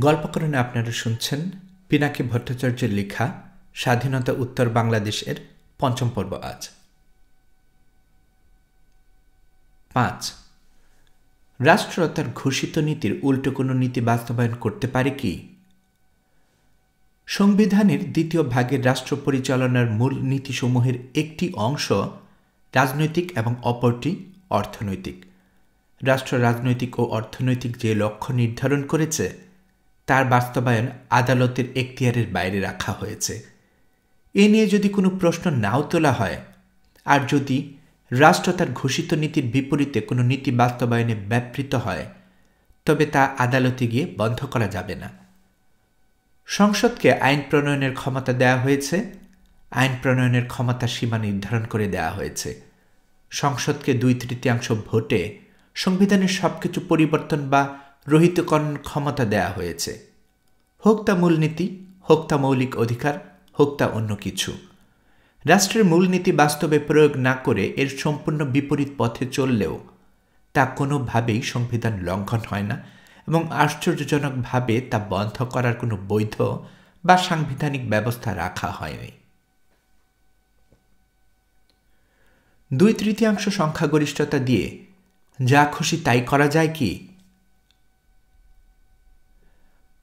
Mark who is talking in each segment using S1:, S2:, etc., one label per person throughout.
S1: গল্পকরণে আপনারা শুনছেন পিনাকি ভট্টাচার্যের লেখা স্বাধীনতা উত্তর বাংলাদেশের পঞ্চম পর্ব। আজ 5 রাষ্ট্র তার ঘোষিত নীতির উল্টো কোনো নীতি বাস্তবায়ন করতে পারে কি? সংবিধানের দ্বিতীয় ভাগের রাষ্ট্র পরিচালনার মূল নীতিসমূহের একটি অংশ রাজনৈতিক এবং অপরটি অর্থনৈতিক। রাষ্ট্র রাজনৈতিক ও অর্থনৈতিক যে লক্ষ্য নির্ধারণ করেছে তার বাস্তবায়ন আদালতের এখতিয়ারের বাইরে রাখা হয়েছে। এ নিয়ে যদি কোনো প্রশ্ন নাও তোলা হয়, আর যদি রাষ্ট্র তার ঘোষিত নীতির বিপরীতে কোনো নীতি বাস্তবায়নে ব্যাপৃত হয়, তবে তা আদালতে গিয়ে বন্ধ করা যাবে না। সংসদকে আইন প্রণয়নের ক্ষমতা দেওয়া হয়েছে, আইন প্রণয়নের ক্ষমতা সীমা নির্ধারণ করে দেওয়া হয়েছে। সংসদকে 2/3 ভোটে সংবিধানের সবকিছু পরিবর্তন বা রহিতকরণের ক্ষমতা দেওয়া হয়েছে। হোক তা মূলনীতি, হোক তা মৌলিক অধিকার, হোক তা অন্য কিছু। রাষ্ট্রের মূলনীতি বাস্তবে প্রয়োগ না করে এর সম্পূর্ণ বিপরীত পথে চললেও তা কোনোভাবেই সংবিধান লঙ্ঘন হয় না এবং আশ্চর্যজনকভাবে তা বন্ধ করার কোনো বৈধ বা সাংবিধানিক ব্যবস্থা রাখা হয়নি। 2/3 সংখ্যাগরিষ্ঠতা দিয়ে যা খুশি তাই করা যায় কি?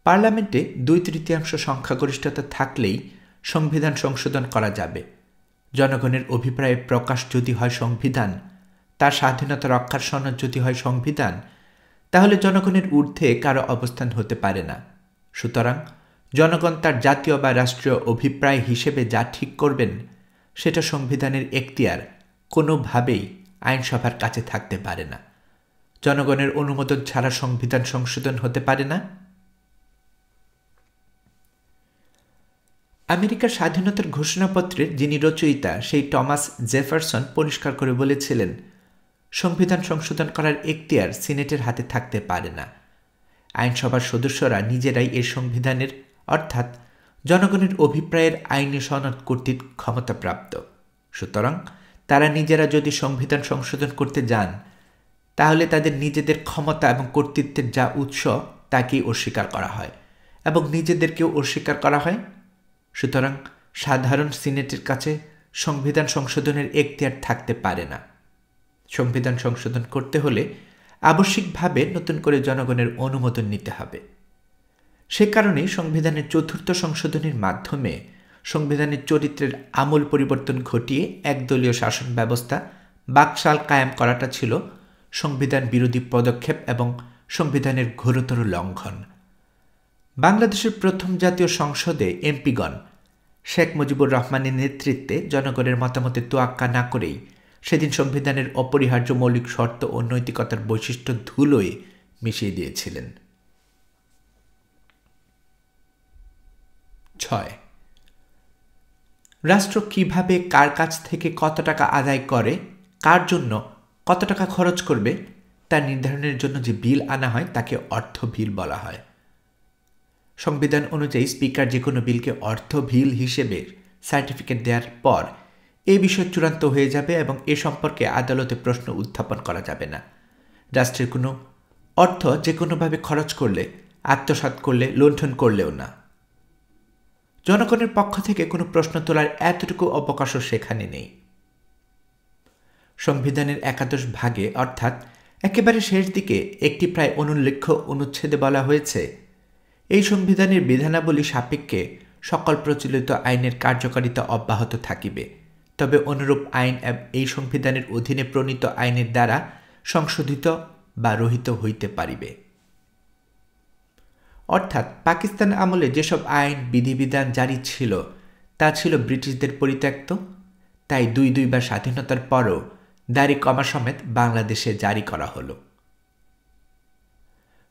S1: পার্লামেন্টে 2/3 সংখ্যাগরিষ্ঠতা থাকলেই সংবিধান সংশোধন করা যাবে। জনগণের অভিপ্রায় প্রকাশ যদি হয় সংবিধান, তার স্বাধীনতা রক্ষার সনদ যদি হয় সংবিধান, তাহলে জনগণের ঊর্ধ্বে কারো অবস্থান হতে পারে না। সুতরাং জনগণ তার জাতীয় বা রাষ্ট্রীয় অভিপ্রায় হিসেবে যা ঠিক করবেন সেটা সংবিধানের এখতিয়ার কোনোভাবেই আইনসভার কাছে থাকতে পারে না। জনগণের অনুমোদন ছাড়া সংবিধান সংশোধন হতে পারে না। আমেরিকার স্বাধীনতার ঘোষণাপত্রের যিনি রচয়িতা সেই টমাস জেফারসন পরিষ্কার করে বলেছিলেন, সংবিধান সংশোধন করার এখতিয়ার সিনেটের হাতে থাকতে পারে না। আইনসভার সদস্যরা নিজেরাই এর সংবিধানের অর্থাৎ জনগণের অভিপ্রায়ের আইনি সনদ কর্তৃক ক্ষমতাপ্রাপ্ত। সুতরাং তারা নিজেরা যদি সংবিধান সংশোধন করতে যান, তাহলে তাদের নিজেদের ক্ষমতা এবং কর্তৃত্বের যা উৎস তাকেই অস্বীকার করা হয় এবং নিজেদেরকেও অস্বীকার করা হয়। সুতরাং সাধারণ সিনেটের কাছে সংবিধান সংশোধনের এখতিয়ার থাকতে পারে না। সংবিধান সংশোধন করতে হলে আবশ্যিকভাবে নতুন করে জনগণের অনুমোদন নিতে হবে। সে কারণে সংবিধানের 4র্থ সংশোধনীর মাধ্যমে সংবিধানের চরিত্রের আমূল পরিবর্তন ঘটিয়ে একদলীয় শাসন ব্যবস্থা বাকশাল কায়েম করাটা ছিল সংবিধান বিরোধী পদক্ষেপ এবং সংবিধানের ঘোরতর লঙ্ঘন। বাংলাদেশের প্রথম জাতীয় সংসদে এমপিগণ শেখ মুজিবুর রহমানের নেতৃত্বে জনগণের মতামতে তোয়াক্কা না করেই সেদিন সংবিধানের অপরিহার্য মৌলিক শর্ত ও নৈতিকতার বৈশিষ্ট্য ধুলোয় মিশিয়ে দিয়েছিলেন। 6 রাষ্ট্র কিভাবে কার কাছ থেকে কত টাকা আদায় করে, কার জন্য কত টাকা খরচ করবে তা নির্ধারণের জন্য যে বিল আনা হয় তাকে অর্থ বিল বলা হয়। সংবিধান অনুযায়ী স্পিকার যে কোনো বিলকে অর্থ বিল হিসেবে সার্টিফিকেট দেওয়ার পর এই বিষয় চূড়ান্ত হয়ে যাবে এবং এ সম্পর্কে আদালতে প্রশ্ন উত্থাপন করা যাবে না। রাষ্ট্রের কোনো অর্থ যে কোনোভাবে খরচ করলে, আত্মসাৎ করলে, লুণ্ঠন করলেও না। জনগণের পক্ষ থেকে কোনো প্রশ্ন তোলার এতটুকু অবকাশও সেখানে নেই। সংবিধানের 11 ভাগে অর্থাৎ একেবারে শেষ দিকে একটি প্রায় অনুল্লেখ্য অনুচ্ছেদে বলা হয়েছে, এই সংবিধানের বিধানাবলী সাপেক্ষে সকল প্রচলিত আইনের কার্যকারিতা অব্যাহত থাকিবে, তবে অনুরূপ আইন এই সংবিধানের অধীনে প্রণীত আইনের দ্বারা সংশোধিত বা রহিত হইতে পারিবে। অর্থাৎ পাকিস্তান আমলে যেসব আইন বিধিবিধান জারি ছিল তা ছিল ব্রিটিশদের পরিত্যক্ত, তাই 2 বার স্বাধীনতার পরও দাড়ি কমা সমেত বাংলাদেশে জারি করা হলো।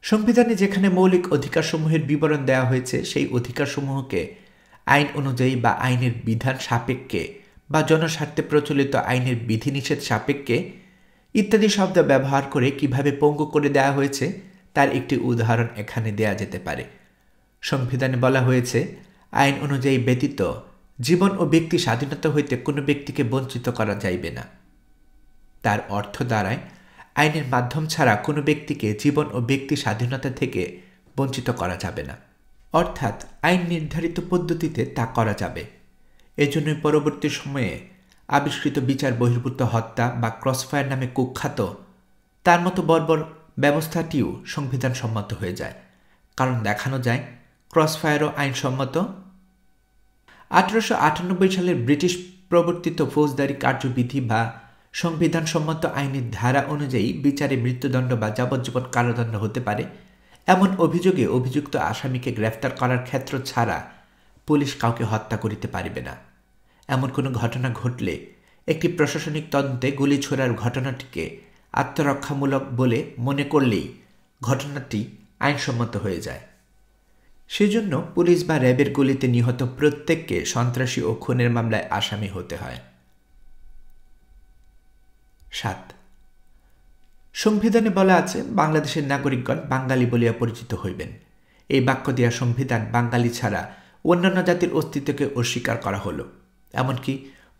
S1: সংবিধানে যেখানে মৌলিক অধিকারসমূহের বিবরণ দেওয়া হয়েছে সেই অধিকারসমূহকে আইন অনুযায়ী বা আইনের বিধান সাপেক্ষে বা জনস্বার্থে প্রচলিত আইনের বিধিনিষেধ সাপেক্ষে ইত্যাদি শব্দ ব্যবহার করে কিভাবে পঙ্গু করে দেওয়া হয়েছে তার একটি উদাহরণ এখানে দেয়া যেতে পারে। সংবিধানে বলা হয়েছে, আইন অনুযায়ী ব্যতীত জীবন ও ব্যক্তি স্বাধীনতা হইতে কোনো ব্যক্তিকে বঞ্চিত করা যাইবে না। তার অর্থ দাঁড়ায়, আইনের মাধ্যম ছাড়া কোনো ব্যক্তিকে জীবন ও ব্যক্তি স্বাধীনতা থেকে বঞ্চিত করা যাবে না, অর্থাৎ আইন নির্ধারিত পদ্ধতিতে তা করা যাবে। এজন্যই পরবর্তী সময়ে আবিষ্কৃত বিচার বহির্ভূত হত্যা বা ক্রসফায়ার নামে কুখ্যাত তার মতো বর্বর ব্যবস্থাটিও সংবিধান সম্মত হয়ে যায়, কারণ দেখানো যায় ক্রসফায়ারও আইনসম্মত। 1898 সালের ব্রিটিশ প্রবর্তিত ফৌজদারি কার্যবিধি বা সংবিধান সম্মত আইনের ধারা অনুযায়ী বিচারে মৃত্যুদণ্ড বা যাবজ্জীবন কারাদণ্ড হতে পারে। এমন অভিযোগে অভিযুক্ত আসামিকে গ্রেফতার করার ক্ষেত্র ছাড়া পুলিশ কাউকে হত্যা করিতে পারিবে না। এমন কোনো ঘটনা ঘটলে একটি প্রশাসনিক তদন্তে গুলি ছোড়ার ঘটনাটিকে আত্মরক্ষামূলক বলে মনে করলেই ঘটনাটি আইনসম্মত হয়ে যায়। সেজন্য পুলিশ বা র্যাবের গুলিতে নিহত প্রত্যেককে সন্ত্রাসী ও খুনের মামলায় আসামি হতে হয়। 7. সংবিধানে বলা আছে বাংলাদেশের নাগরিকগণ বাঙালি বলিয়া পরিচিত হইবেন। এই বাক্য দেয়া সংবিধান বাঙালি ছাড়া অন্যান্য জাতির অস্তিত্বকে অস্বীকার করা হলো। এমনকি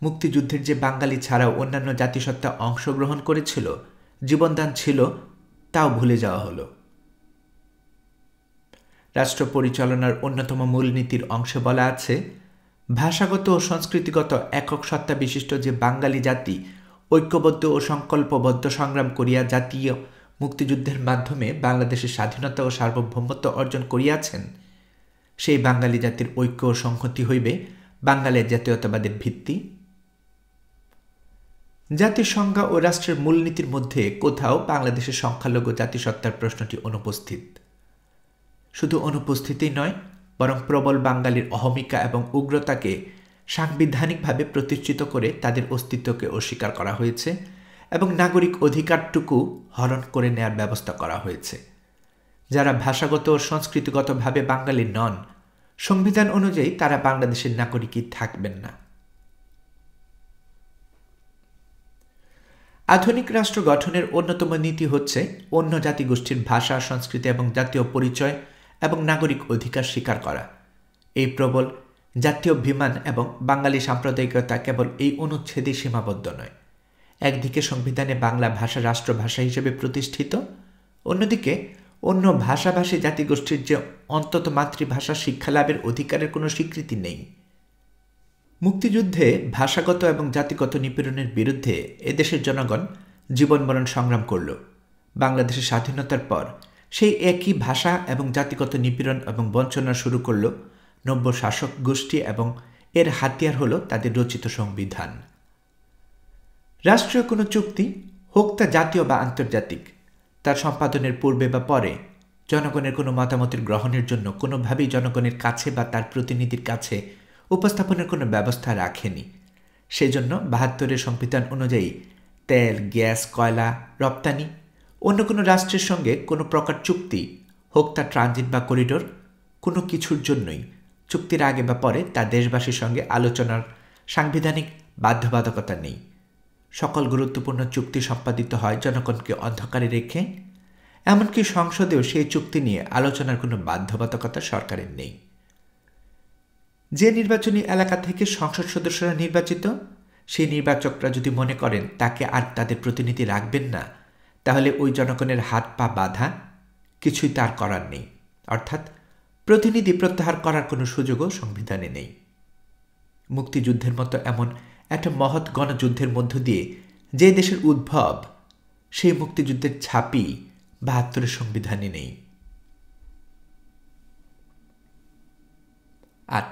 S1: মুক্তিযুদ্ধের যে বাঙালি ছাড়াও অন্যান্য জাতিসত্তা অংশগ্রহণ করেছিল, জীবনদান ছিল, তাও ভুলে যাওয়া হলো। রাষ্ট্র পরিচালনার অন্যতম মূলনীতির অংশে বলা আছে, ভাষাগত ও সংস্কৃতিগত একক সত্তা বিশিষ্ট যে বাঙালি জাতি ঐক্যবদ্ধ ও সংকল্পবদ্ধ সংগ্রাম করিয়া জাতীয় মুক্তিযুদ্ধের মাধ্যমে বাংলাদেশের স্বাধীনতা ও সার্বভৌমত্ব অর্জন করিয়াছেন, সেই বাঙালি জাতির ঐক্য ও সংহতি হইবে বাঙালির জাতীয়তাবাদের ভিত্তি। জাতির সংজ্ঞা ও রাষ্ট্রের মূলনীতির মধ্যে কোথাও বাংলাদেশের সংখ্যালঘু জাতিসত্তার প্রশ্নটি অনুপস্থিত। শুধু অনুপস্থিতই নয়, বরং প্রবল বাঙালির অহমিকা এবং উগ্রতাকে সাংবিধানিকভাবে প্রতিষ্ঠিত করে তাদের অস্তিত্বকে অস্বীকার করা হয়েছে এবং নাগরিক অধিকারটুকু হরণ করে নেয়ার ব্যবস্থা করা হয়েছে। যারা ভাষাগত ও সংস্কৃতিগতভাবে বাঙালি নন, সংবিধান অনুযায়ী তারা বাংলাদেশের নাগরিকই থাকবেন না। আধুনিক রাষ্ট্র গঠনের অন্যতম নীতি হচ্ছে অন্য জাতিগোষ্ঠীর ভাষা, সংস্কৃতি এবং জাতীয় পরিচয় এবং নাগরিক অধিকার স্বীকার করা। এই প্রবল জাতীয়াভিমান এবং বাঙালি সাম্প্রদায়িকতা কেবল এই অনুচ্ছেদে সীমাবদ্ধ নয়। একদিকে সংবিধানে বাংলা ভাষা রাষ্ট্রভাষা হিসেবে প্রতিষ্ঠিত, অন্যদিকে অন্য ভাষাভাষী জাতিগোষ্ঠীর যে অন্তত মাতৃভাষা শিক্ষালাভের অধিকারের কোনো স্বীকৃতি নেই। মুক্তিযুদ্ধে ভাষাগত এবং জাতিগত নিপীড়নের বিরুদ্ধে এদেশের জনগণ জীবনমরণ সংগ্রাম করল। বাংলাদেশের স্বাধীনতার পর সেই একই ভাষা এবং জাতিগত নিপীড়ন এবং বঞ্চনা শুরু করল নব্য শাসক গোষ্ঠী এবং এর হাতিয়ার হল তাদের রচিত সংবিধান। রাষ্ট্রীয় কোনো চুক্তি, হোক তা জাতীয় বা আন্তর্জাতিক, তার সম্পাদনের পূর্বে বা পরে জনগণের কোনো মতামতের গ্রহণের জন্য কোনোভাবেই জনগণের কাছে বা তার প্রতিনিধির কাছে উপস্থাপনের কোনো ব্যবস্থা রাখেনি। সেজন্য ৭২ সংবিধান অনুযায়ী তেল, গ্যাস, কয়লা রপ্তানি, অন্য কোনো রাষ্ট্রের সঙ্গে কোনো প্রকার চুক্তি, হোক তা ট্রানজিট বা করিডোর, কোনো কিছুর জন্যই চুক্তির আগে বা পরে তা দেশবাসীর সঙ্গে আলোচনার সাংবিধানিক বাধ্যবাধকতা নেই। সকল গুরুত্বপূর্ণ চুক্তি সম্পাদিত হয় জনগণকে অন্ধকারে রেখে। এমনকি সংসদেও সেই চুক্তি নিয়ে আলোচনার কোনো বাধ্যবাধকতা সরকারের নেই। যে নির্বাচনী এলাকা থেকে সংসদ সদস্যরা নির্বাচিত, সেই নির্বাচকরা যদি মনে করেন তাকে আর তাদের প্রতিনিধি রাখবেন না, তাহলে ওই জনগণের হাত পা বাঁধা, কিছুই তার করার নেই। অর্থাৎ প্রতিনিধি প্রত্যাহার করার কোনো সুযোগও সংবিধানে নেই। মুক্তিযুদ্ধের মতো এমন একটা মহৎ গণযুদ্ধের মধ্য দিয়ে যে দেশের উদ্ভব, সেই মুক্তিযুদ্ধের ছাপই ৭২ সংবিধানে নেই। ৮.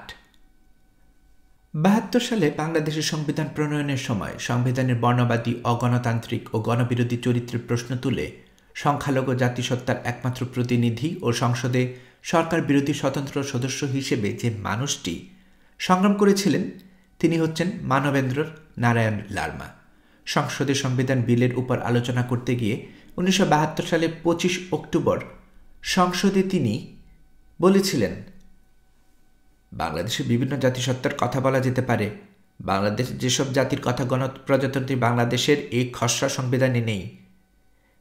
S1: ৭২ সালে বাংলাদেশের সংবিধান প্রণয়নের সময় সংবিধানের বর্ণবাদী, অগণতান্ত্রিক ও গণবিরোধী চরিত্রের প্রশ্ন তুলে সংখ্যালঘু জাতিসত্তার একমাত্র প্রতিনিধি ও সংসদে সরকার বিরোধী স্বতন্ত্র সদস্য হিসেবে যে মানুষটি সংগ্রাম করেছিলেন, তিনি হচ্ছেন মানবেন্দ্র নারায়ণ লারমা। সংসদে সংবিধান বিলের উপর আলোচনা করতে গিয়ে 1972 সালের 25 অক্টোবর সংসদে তিনি বলেছিলেন, বাংলাদেশের বিভিন্ন জাতিসত্তার কথা বলা যেতে পারে। বাংলাদেশ যেসব জাতির কথা গণপ্রজাতন্ত্রী বাংলাদেশের এই খসড়া সংবিধানে নেই।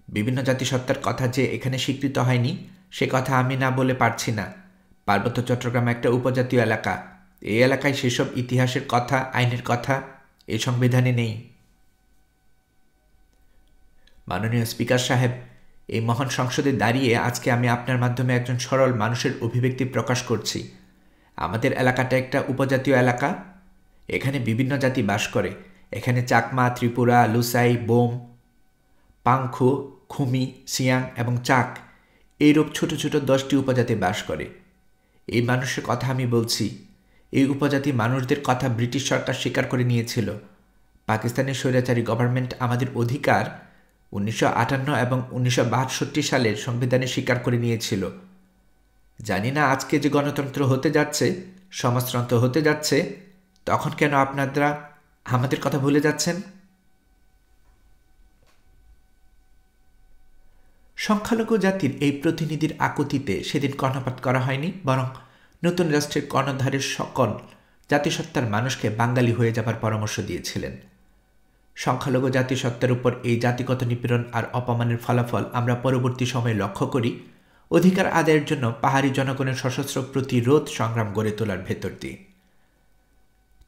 S1: বিভিন্ন জাতিসত্তার কথা যে এখানে স্বীকৃত হয়নি, সে কথা আমি না বলে পারছি না। পার্বত্য চট্টগ্রাম একটা উপজাতীয় এলাকা। এই এলাকায় সেসব ইতিহাসের কথা, আইনের কথা এই সংবিধানে নেই। মাননীয় স্পিকার সাহেব, এই মহান সংসদে দাঁড়িয়ে আজকে আমি আপনার মাধ্যমে একজন সরল মানুষের অভিব্যক্তি প্রকাশ করছি। আমাদের এলাকাটা একটা উপজাতীয় এলাকা। এখানে বিভিন্ন জাতি বাস করে। এখানে চাকমা, ত্রিপুরা, লুসাই, বোম, পাংখু, খুমি, সিয়াং এবং চাক এইরূপ ছোট ছোট 10টি উপজাতি বাস করে। এই মানুষের কথা আমি বলছি। এই উপজাতি মানুষদের কথা ব্রিটিশ সরকার স্বীকার করে নিয়েছিল। পাকিস্তানের স্বৈরাচারী গভর্নমেন্ট আমাদের অধিকার 1958 এবং 1962 সালের সংবিধানে স্বীকার করে নিয়েছিল। জানি না আজকে যে গণতন্ত্র হতে যাচ্ছে, সমাজতন্ত্র হতে যাচ্ছে, তখন কেন আপনারা আমাদের কথা ভুলে যাচ্ছেন? সংখ্যালঘু জাতির এই প্রতিনিধির আকুতিতে সেদিন কর্ণপাত করা হয়নি, বরং নতুন রাষ্ট্রের কর্ণধারের সকল জাতিসত্তার মানুষকে বাঙালি হয়ে যাবার পরামর্শ দিয়েছিলেন। সংখ্যালঘু জাতিসত্তার উপর এই জাতিগত নিপীড়ন আর অপমানের ফলাফল আমরা পরবর্তী সময়ে লক্ষ্য করি অধিকার আদায়ের জন্য পাহাড়ি জনগণের সশস্ত্র প্রতিরোধ সংগ্রাম গড়ে তোলার ভেতর দিয়ে।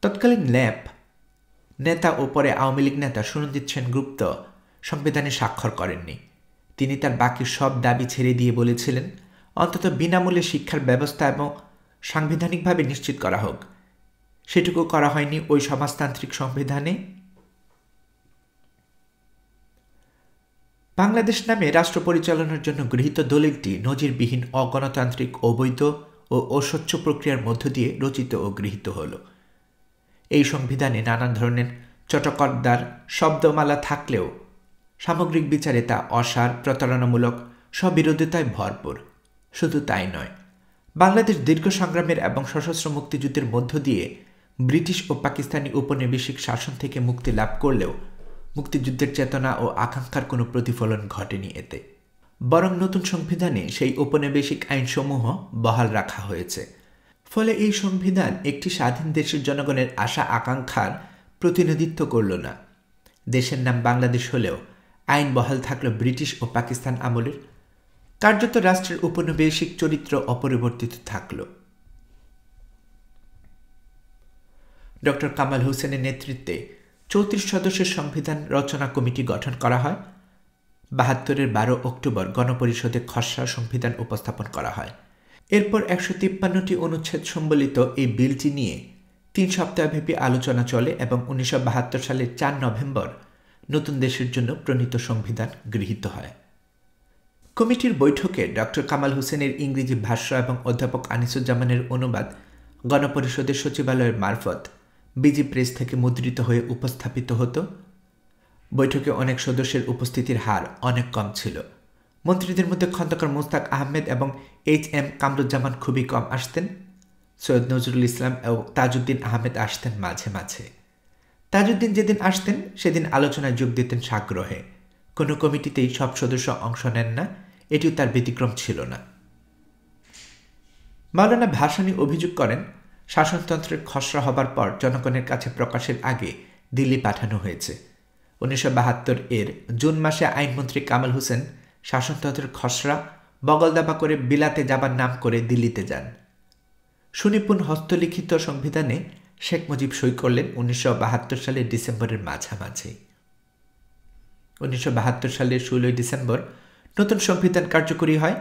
S1: তৎকালীন ল্যাব নেতা ও পরে আওয়ামী লীগ নেতা সুরঞ্জিত সেনগুপ্ত সংবিধানে স্বাক্ষর করেননি। তিনি তার বাকি সব দাবি ছেড়ে দিয়ে বলেছিলেন অন্তত বিনামূল্যে শিক্ষার ব্যবস্থা এবং সাংবিধানিকভাবে নিশ্চিত করা হোক। সেটুকু করা হয়নি ওই সমাজতান্ত্রিক সংবিধানে। বাংলাদেশ নামে রাষ্ট্র পরিচালনার জন্য গৃহীত দলিলটি নজিরবিহীন, অগণতান্ত্রিক, অবৈধ ও অস্বচ্ছ প্রক্রিয়ার মধ্য দিয়ে রচিত ও গৃহীত হল। এই সংবিধানে নানান ধরনের চটকদার শব্দমালা থাকলেও সামগ্রিক বিচারে তা অসার, প্রতারণামূলক, স্ববিরোধিতায় ভরপুর। শুধু তাই নয়, বাংলাদেশ দীর্ঘ সংগ্রামের এবং সশস্ত্র মুক্তিযুদ্ধের মধ্য দিয়ে ব্রিটিশ ও পাকিস্তানি উপনিবেশিক শাসন থেকে মুক্তি লাভ করলেও মুক্তিযুদ্ধের চেতনা ও আকাঙ্ক্ষার কোনো প্রতিফলন ঘটেনি এতে। বরং নতুন সংবিধানে সেই ঔপনিবেশিক আইনসমূহ বহাল রাখা হয়েছে। ফলে এই সংবিধান একটি স্বাধীন দেশের জনগণের আশা আকাঙ্ক্ষার প্রতিনিধিত্ব করল না। দেশের নাম বাংলাদেশ হলেও আইন বহাল থাকল ব্রিটিশ ও পাকিস্তান আমলের। কার্যত রাষ্ট্রের উপনিবেশিক চরিত্র অপরিবর্তিত থাকল। ডক্টর কামাল হোসেনের নেতৃত্বে 34 সদস্যের সংবিধান রচনা কমিটি গঠন করা হয়। 72-এর 12 অক্টোবর গণপরিষদে খসড়া সংবিধান উপস্থাপন করা হয়। এরপর 153টি অনুচ্ছেদ সম্বলিত এই বিলটি নিয়ে 3 সপ্তাহব্যাপী আলোচনা চলে এবং 1972 সালের 4 নভেম্বর নতুন দেশের জন্য প্রণীত সংবিধান গৃহীত হয়। কমিটির বৈঠকে ডক্টর কামাল হোসেনের ইংরেজি ভাষ্য এবং অধ্যাপক আনিসুজ্জামানের অনুবাদ গণপরিষদের সচিবালয়ের মারফত বিজি প্রেস থেকে মুদ্রিত হয়ে উপস্থাপিত হতো। বৈঠকে অনেক সদস্যের উপস্থিতির হার অনেক কম ছিল। মন্ত্রীদের মধ্যে খন্দকার মুস্তাক আহমেদ এবং HM কামরুজ্জামান খুবই কম আসতেন। সৈয়দ নজরুল ইসলাম ও তাজউদ্দিন আহমেদ আসতেন মাঝে মাঝে। তাজউদ্দিন যেদিন আসতেন সেদিন আলোচনায় যোগ দিতেন সাগ্রহে। কোনো কমিটিতেই সব সদস্য অংশ নেন না, এটিও তার ব্যতিক্রম ছিল না। মাওলানা ভাসানী অভিযোগ করেন, শাসনতন্ত্রের খসড়া হবার পর জনগণের কাছে প্রকাশের আগে দিল্লি পাঠানো হয়েছে। 1972-এর জুন মাসে আইনমন্ত্রী কামাল হোসেন শাসনতন্ত্রের খসড়া বগলদাবা করে বিলাতে যাবার নাম করে দিল্লিতে যান। সুনিপুণ হস্তলিখিত সংবিধানে শেখ মুজিব সই করলেন 1972 সালের ডিসেম্বরের মাঝামাঝি। 1972 সালের 16 ডিসেম্বর নতুন সংবিধান কার্যকরী হয়।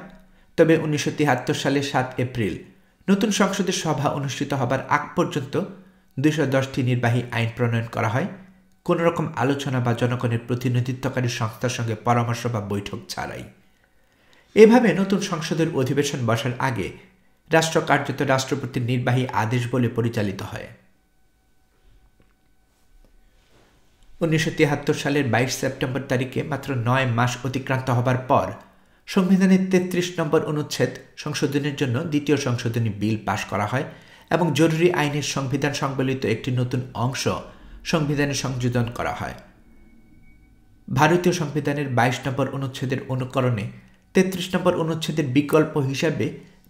S1: তবে 1973 সালের 7 এপ্রিল নতুন সংসদের সভা অনুষ্ঠিত হবার আগ পর্যন্ত 210টি নির্বাহী আইন প্রণয়ন করা হয়, কোনো রকম আলোচনা বা জনগণের প্রতিনিধিত্বকারী সংস্থার সঙ্গে পরামর্শ বা বৈঠক ছাড়াই। এভাবে নতুন সংসদের অধিবেশন বসার আগে রাষ্ট্র কার্যত রাষ্ট্রপতির নির্বাহী আদেশ বলে পরিচালিত হয়। 1973 সালের 22 সেপ্টেম্বর তারিখে মাত্র 9 মাস অতিক্রান্ত হবার পর সংবিধানের 33 নম্বর অনুচ্ছেদ সংশোধনের জন্য দ্বিতীয় সংশোধনী বিল পাশ করা হয় এবং জরুরি আইনের সংবিধান সংবলিত একটি নতুন অংশ সংবিধানে সংযোজন করা হয়। ভারতীয় সংবিধানের 22 নম্বর অনুচ্ছেদের অনুকরণে 33 নম্বর অনুচ্ছেদের বিকল্প হিসাবে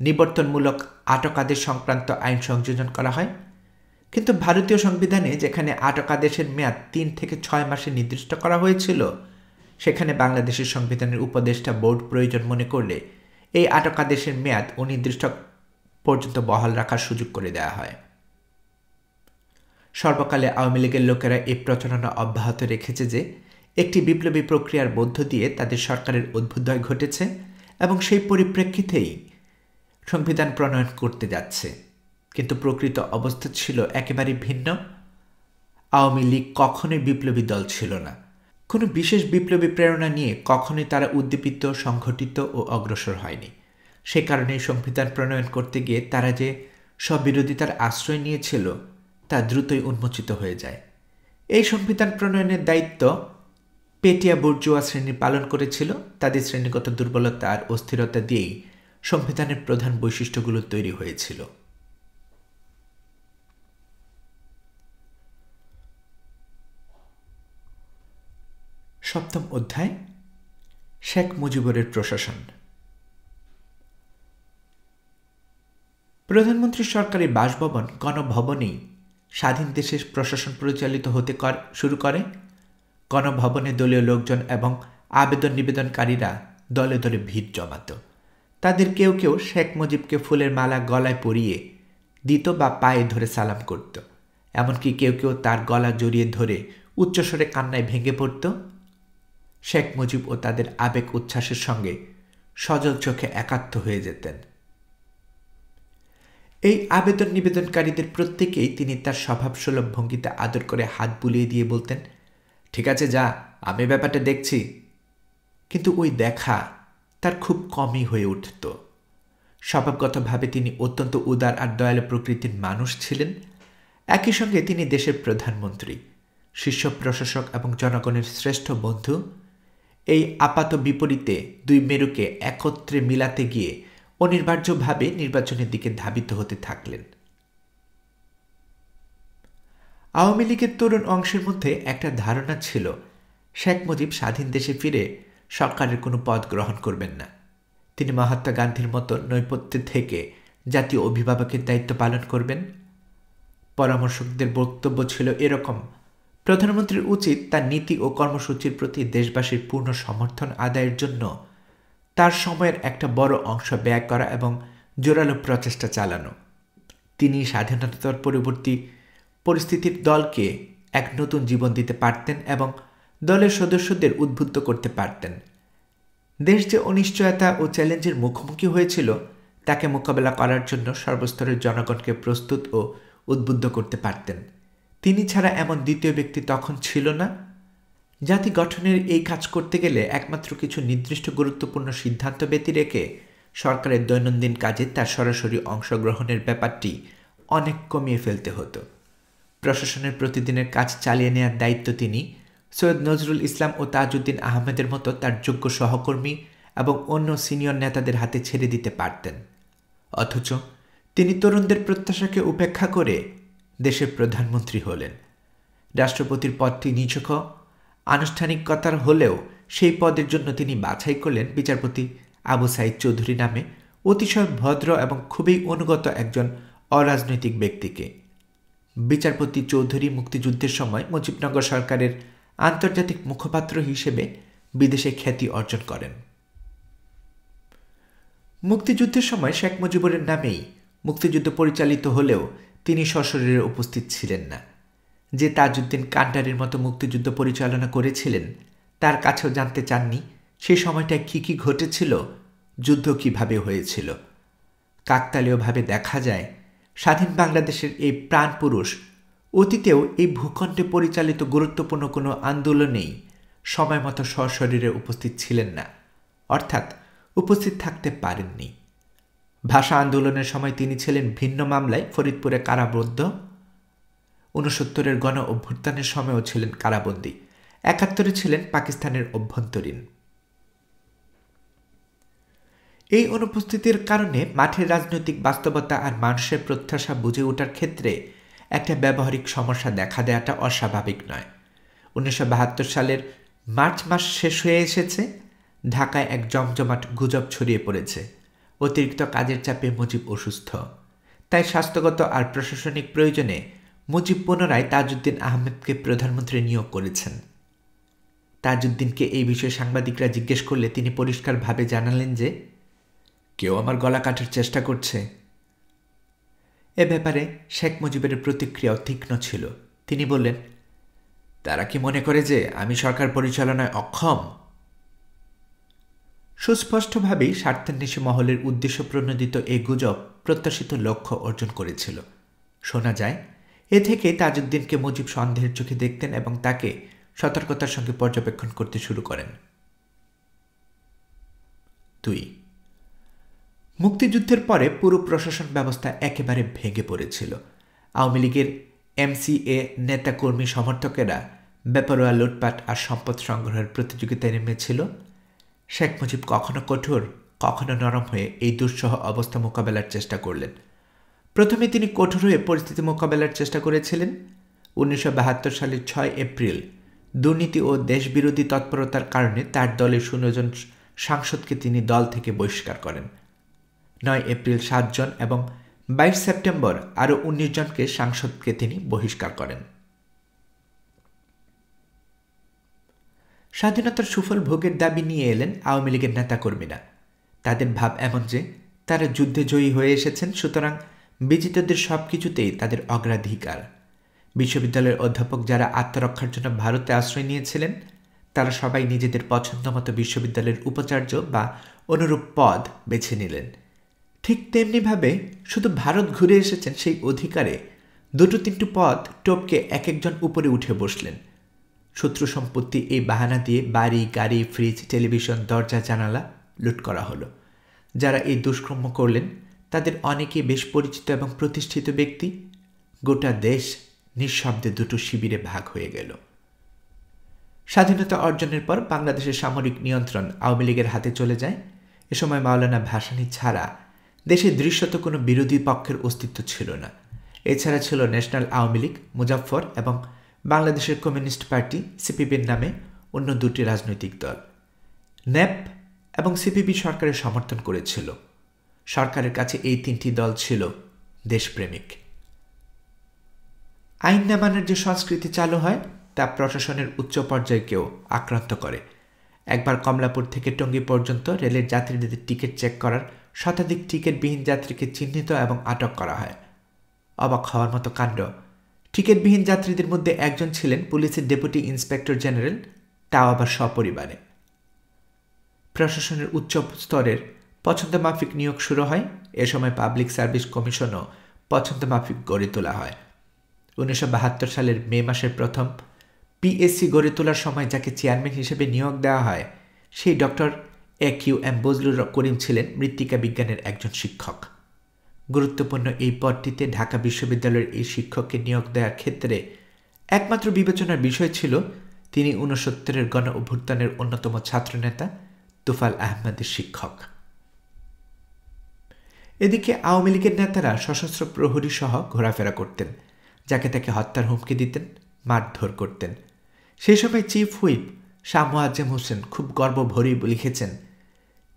S1: নিবর্তনমূলক আটক আদেশ সংক্রান্ত আইন সংযোজন করা হয়। কিন্তু ভারতীয় সংবিধানে যেখানে আটক আদেশের মেয়াদ 3 থেকে 6 মাসে নির্দিষ্ট করা হয়েছিল, সেখানে বাংলাদেশের সংবিধানের উপদেষ্টা বোর্ড প্রয়োজন মনে করলে এই আটক আদেশের মেয়াদ অনির্দিষ্ট পর্যন্ত বহাল রাখার সুযোগ করে দেওয়া হয়। সর্বকালে আওয়ামী লীগের লোকেরা এই প্রচারণা অব্যাহত রেখেছে যে একটি বিপ্লবী প্রক্রিয়ার মধ্য দিয়ে তাদের সরকারের অভ্যুদয় ঘটেছে এবং সেই পরিপ্রেক্ষিতেই সংবিধান প্রণয়ন করতে যাচ্ছে। কিন্তু প্রকৃত অবস্থা ছিল একেবারে ভিন্ন। আওয়ামী লীগ কখনোই বিপ্লবী দল ছিল না। কোনো বিশেষ বিপ্লবী প্রেরণা নিয়ে কখনোই তারা উদ্দীপিত, সংগঠিত ও অগ্রসর হয়নি। সে কারণে সংবিধান প্রণয়ন করতে গিয়ে তারা যে সব বিরোধিতার আশ্রয় নিয়েছিল তা দ্রুতই উন্মোচিত হয়ে যায়। এই সংবিধান প্রণয়নের দায়িত্ব পেটিয়া বুর্জোয়া শ্রেণী পালন করেছিল। তাদের শ্রেণীগত দুর্বলতা আর অস্থিরতা দিয়েই সংবিধানের প্রধান বৈশিষ্ট্যগুলো তৈরি হয়েছিল। সপ্তম অধ্যায়, শেখ মুজিবুরের প্রশাসন। প্রধানমন্ত্রী সরকারি বাসভবন গণভবনেই স্বাধীন দেশে প্রশাসন পরিচালিত হতে শুরু করে। গণভবনে দলীয় লোকজন এবং আবেদন নিবেদনকারীরা দলে দলে ভিড় জমাত। তাদের কেউ কেউ শেখ মুজিবকে ফুলের মালা গলায় পরিয়ে দিত বা পায়ে ধরে সালাম করত। এমনকি কেউ কেউ তার গলা জড়িয়ে ধরে উচ্চস্বরে কান্নায় ভেঙে পড়ত। শেখ মুজিব ও তাদের আবেগ উচ্ছ্বাসের সঙ্গে সজল চোখে একাত্ম হয়ে যেতেন। এই আবেদন নিবেদনকারীদের প্রত্যেকেই তিনি তার স্বভাবসুলভ ভঙ্গিতে আদর করে হাত বুলিয়ে দিয়ে বলতেন, ঠিক আছে, যা, আমি ব্যাপারটা দেখছি। কিন্তু ওই দেখা তার খুব কমই হয়ে উঠত। স্বভাবগতভাবে তিনি অত্যন্ত উদার আর দয়ালু প্রকৃতির মানুষ ছিলেন। একই সঙ্গে তিনি দেশের প্রধানমন্ত্রী, শীর্ষ প্রশাসক এবং জনগণের শ্রেষ্ঠ বন্ধু। এই আপাত বিপরীতে দুই মেরুকে একত্রে মিলাতে গিয়ে অনিবার্যভাবে নির্বাচনের দিকে ধাবিত হতে থাকলেন। আওয়ামী লীগের তরুণ অংশের মধ্যে একটা ধারণা ছিল শেখ মুজিব স্বাধীন দেশে ফিরে সরকারের কোনো পদ গ্রহণ করবেন না। তিনি মহাত্মা গান্ধীর মতো নৈপথ্যে থেকে জাতীয় অভিভাবকের দায়িত্ব পালন করবেন। পরামর্শকদের বক্তব্য ছিল এরকম, প্রধানমন্ত্রীর উচিত তার নীতি ও কর্মসূচির প্রতি দেশবাসীর পূর্ণ সমর্থন আদায়ের জন্য তার সময়ের একটা বড় অংশ ব্যয় করা এবং জোরালো প্রচেষ্টা চালানো। তিনি স্বাধীনতার পরবর্তী পরিস্থিতির দলকে এক নতুন জীবন দিতে পারতেন এবং দলের সদস্যদের উদ্বুদ্ধ করতে পারতেন। দেশ যে অনিশ্চয়তা ও চ্যালেঞ্জের মুখোমুখি হয়েছিল তাকে মোকাবেলা করার জন্য সর্বস্তরের জনগণকে প্রস্তুত ও উদ্বুদ্ধ করতে পারতেন। তিনি ছাড়া এমন দ্বিতীয় ব্যক্তি তখন ছিল না। জাতি গঠনের এই কাজ করতে গেলে একমাত্র কিছু নির্দিষ্ট গুরুত্বপূর্ণ সিদ্ধান্ত ব্যতি রেখে সরকারের দৈনন্দিন কাজে তার সরাসরি অংশগ্রহণের ব্যাপারটি অনেক কমিয়ে ফেলতে হতো। প্রশাসনের প্রতিদিনের কাজ চালিয়ে নেওয়ার দায়িত্ব তিনি সৈয়দ নজরুল ইসলাম ও তাজউদ্দিন আহমেদের মতো তার যোগ্য সহকর্মী এবং অন্য সিনিয়র নেতাদের হাতে ছেড়ে দিতে পারতেন। অথচ তিনি তরুণদের প্রত্যাশাকে উপেক্ষা করে দেশের প্রধানমন্ত্রী হলেন। রাষ্ট্রপতির পদটি নিছক আনুষ্ঠানিকতার হলেও সেই পদের জন্য তিনি বাছাই করলেন বিচারপতি আবু সাইদ চৌধুরী নামে অতিশয় ভদ্র এবং খুবই অনুগত একজন অরাজনৈতিক ব্যক্তিকে। বিচারপতি চৌধুরী মুক্তিযুদ্ধের সময় মুজিবনগর সরকারের আন্তর্জাতিক মুখপাত্র হিসেবে বিদেশে খ্যাতি অর্জন করেন। মুক্তিযুদ্ধের সময় শেখ মুজিবুরের নামেই মুক্তিযুদ্ধ পরিচালিত হলেও তিনি সশরীরে উপস্থিত ছিলেন না। যে তাজউদ্দিন কান্ডারির মতো মুক্তিযুদ্ধ পরিচালনা করেছিলেন তার কাছেও জানতে চাননি সেই সময়টায় কী কী ঘটেছিল, যুদ্ধ কিভাবে হয়েছিল। কাকতালীয়ভাবে দেখা যায় স্বাধীন বাংলাদেশের এই প্রাণপুরুষ অতীতেও এই ভূখণ্ডে পরিচালিত গুরুত্বপূর্ণ কোনো আন্দোলনেই সময়মতো সশরীরে উপস্থিত ছিলেন না, অর্থাৎ উপস্থিত থাকতে পারেননি। ভাষা আন্দোলনের সময় তিনি ছিলেন ভিন্ন মামলায় ফরিদপুরে কারাবদ্ধ। ৬৯-এর গণ অভ্যুত্থানের সময়ও ছিলেন কারাবন্দী। ৭১-এ ছিলেন পাকিস্তানের অভ্যন্তরীণ। এই অনুপস্থিতির কারণে মাঠের রাজনৈতিক বাস্তবতা আর মানুষের প্রত্যাশা বুঝে ওঠার ক্ষেত্রে একটা ব্যবহারিক সমস্যা দেখা দেওয়াটা অস্বাভাবিক নয়। ১৯৭২ সালের মার্চ মাস শেষ হয়ে এসেছে। ঢাকায় এক জমজমাট গুজব ছড়িয়ে পড়েছে অতিরিক্ত কাজের চাপে মুজিব অসুস্থ। তাই স্বাস্থ্যগত আর প্রশাসনিক প্রয়োজনে মুজিব পুনরায় তাজউদ্দিন আহমেদকে প্রধানমন্ত্রী নিয়োগ করেছেন। তাজউদ্দিনকে এই বিষয়ে সাংবাদিকরা জিজ্ঞেস করলে তিনি পরিষ্কারভাবে জানালেন যে কেউ আমার গলা কাটার চেষ্টা করছে। এ ব্যাপারে শেখ মুজিবের প্রতিক্রিয়াও তীক্ষ্ণ ছিল। তিনি বললেন, তারা কি মনে করে যে আমি সরকার পরিচালনায় অক্ষম? সুস্পষ্টভাবেই স্বার্থান্বেষী মহলের উদ্দেশ্য প্রণোদিত এই গুজব প্রত্যাশিত লক্ষ্য অর্জন করেছিল। শোনা যায়, এ থেকে তাজউদ্দিনকে মুজিব সন্দেহের চোখে দেখতেন এবং তাকে সতর্কতার সঙ্গে পর্যবেক্ষণ করতে শুরু করেন। 2. মুক্তিযুদ্ধের পরে পুরো প্রশাসন ব্যবস্থা একেবারে ভেঙে পড়েছিল। আওয়ামী লীগের MCA নেতাকর্মী সমর্থকেরা বেপরোয়া লুটপাট আর সম্পদ সংগ্রহের প্রতিযোগিতায় নেমেছিল। শেখ মুজিব কখনো কঠোর, কখনো নরম হয়ে এই দুঃসহ অবস্থা মোকাবেলার চেষ্টা করলেন। প্রথমে তিনি কঠোর হয়ে পরিস্থিতি মোকাবেলার চেষ্টা করেছিলেন। 1972 সালের 6 এপ্রিল দুর্নীতি ও দেশবিরোধী তৎপরতার কারণে তার দলের 16 জন সাংসদকে তিনি দল থেকে বহিষ্কার করেন। 9 এপ্রিল 7 জন এবং 22 সেপ্টেম্বর আরও 19 জনকে সাংসদকে তিনি বহিষ্কার করেন। স্বাধীনতার সুফল ভোগের দাবি নিয়ে এলেন আওয়ামী লীগের নেতাকর্মীরা। তাদের ভাব এমন যে তারা যুদ্ধে জয়ী হয়ে এসেছেন, সুতরাং বিজিতদের সব কিছুতেই তাদের অগ্রাধিকার। বিশ্ববিদ্যালয়ের অধ্যাপক যারা আত্মরক্ষার জন্য ভারতে আশ্রয় নিয়েছিলেন, তারা সবাই নিজেদের পছন্দমতো বিশ্ববিদ্যালয়ের উপাচার্য বা অনুরূপ পদ বেছে নিলেন। ঠিক তেমনিভাবে শুধু ভারত ঘুরে এসেছেন সেই অধিকারে 2-3 পদ টপকে এক একজন উপরে উঠে বসলেন। শত্রু সম্পত্তি এই বাহানা দিয়ে বাড়ি, গাড়ি, ফ্রিজ, টেলিভিশন, দরজা, জানালা লুট করা হলো। যারা এই দুষ্কর্ম করলেন তাদের অনেকেই বেশ পরিচিত এবং প্রতিষ্ঠিত ব্যক্তি। গোটা দেশ নিঃশব্দে 2 শিবিরে ভাগ হয়ে গেল। স্বাধীনতা অর্জনের পর বাংলাদেশের সামরিক নিয়ন্ত্রণ আওয়ামী লীগের হাতে চলে যায়। এ সময় মাওলানা ভাসানী ছাড়া দেশে দৃশ্যত কোনো বিরোধী পক্ষের অস্তিত্ব ছিল না। এছাড়া ছিল ন্যাশনাল আওয়ামী লীগ, মুজাফফর এবং বাংলাদেশের কমিউনিস্ট পার্টি সিপিবির নামে অন্য 2টি রাজনৈতিক দল। ন্যাপ এবং সিপিবি সরকারের সমর্থন করেছিল। সরকারের কাছে এই 3টি দল ছিল দেশপ্রেমিক। আইন না মানার যে সংস্কৃতি চালু হয় তা প্রশাসনের উচ্চ পর্যায়কেও আক্রান্ত করে। একবার কমলাপুর থেকে টঙ্গী পর্যন্ত রেলের যাত্রীদের টিকিট চেক করার শতাধিক টিকিটবিহীন যাত্রীকে চিহ্নিত এবং আটক করা হয়। অবাক হওয়ার মতো কাণ্ড, টিকিটবিহীন যাত্রীদের মধ্যে একজন ছিলেন পুলিশের ডেপুটি ইন্সপেক্টর জেনারেল, তাও আবার সপরিবারে। প্রশাসনের উচ্চ স্তরের পছন্দমাফিক নিয়োগ শুরু হয়। এ সময় পাবলিক সার্ভিস কমিশনও পছন্দমাফিক গড়ে তোলা হয়। 1972 সালের মে মাসের প্রথম পিএসসি গড়ে তোলার সময় যাকে চেয়ারম্যান হিসেবে নিয়োগ দেওয়া হয়, সেই ডক্টর AQM বজলুর করিম ছিলেন মৃত্তিকা বিজ্ঞানের একজন শিক্ষক। গুরুত্বপূর্ণ এই পদটিতে ঢাকা বিশ্ববিদ্যালয়ের এই শিক্ষককে নিয়োগ দেওয়ার ক্ষেত্রে একমাত্র বিবেচনার বিষয় ছিল তিনি 69-এর গণ অভ্যুত্থানের অন্যতম ছাত্রনেতা তুফাল আহমেদের শিক্ষক। এদিকে আওয়ামী লীগের নেতারা সশস্ত্র প্রহরী সহ ঘোরাফেরা করতেন, যাকে তাকে হত্যার হুমকি দিতেন, মারধর করতেন। সেই সময় চিফ হুইপ শাহ মোয়াজ্জেম হোসেন খুব গর্ব ভরেই লিখেছেন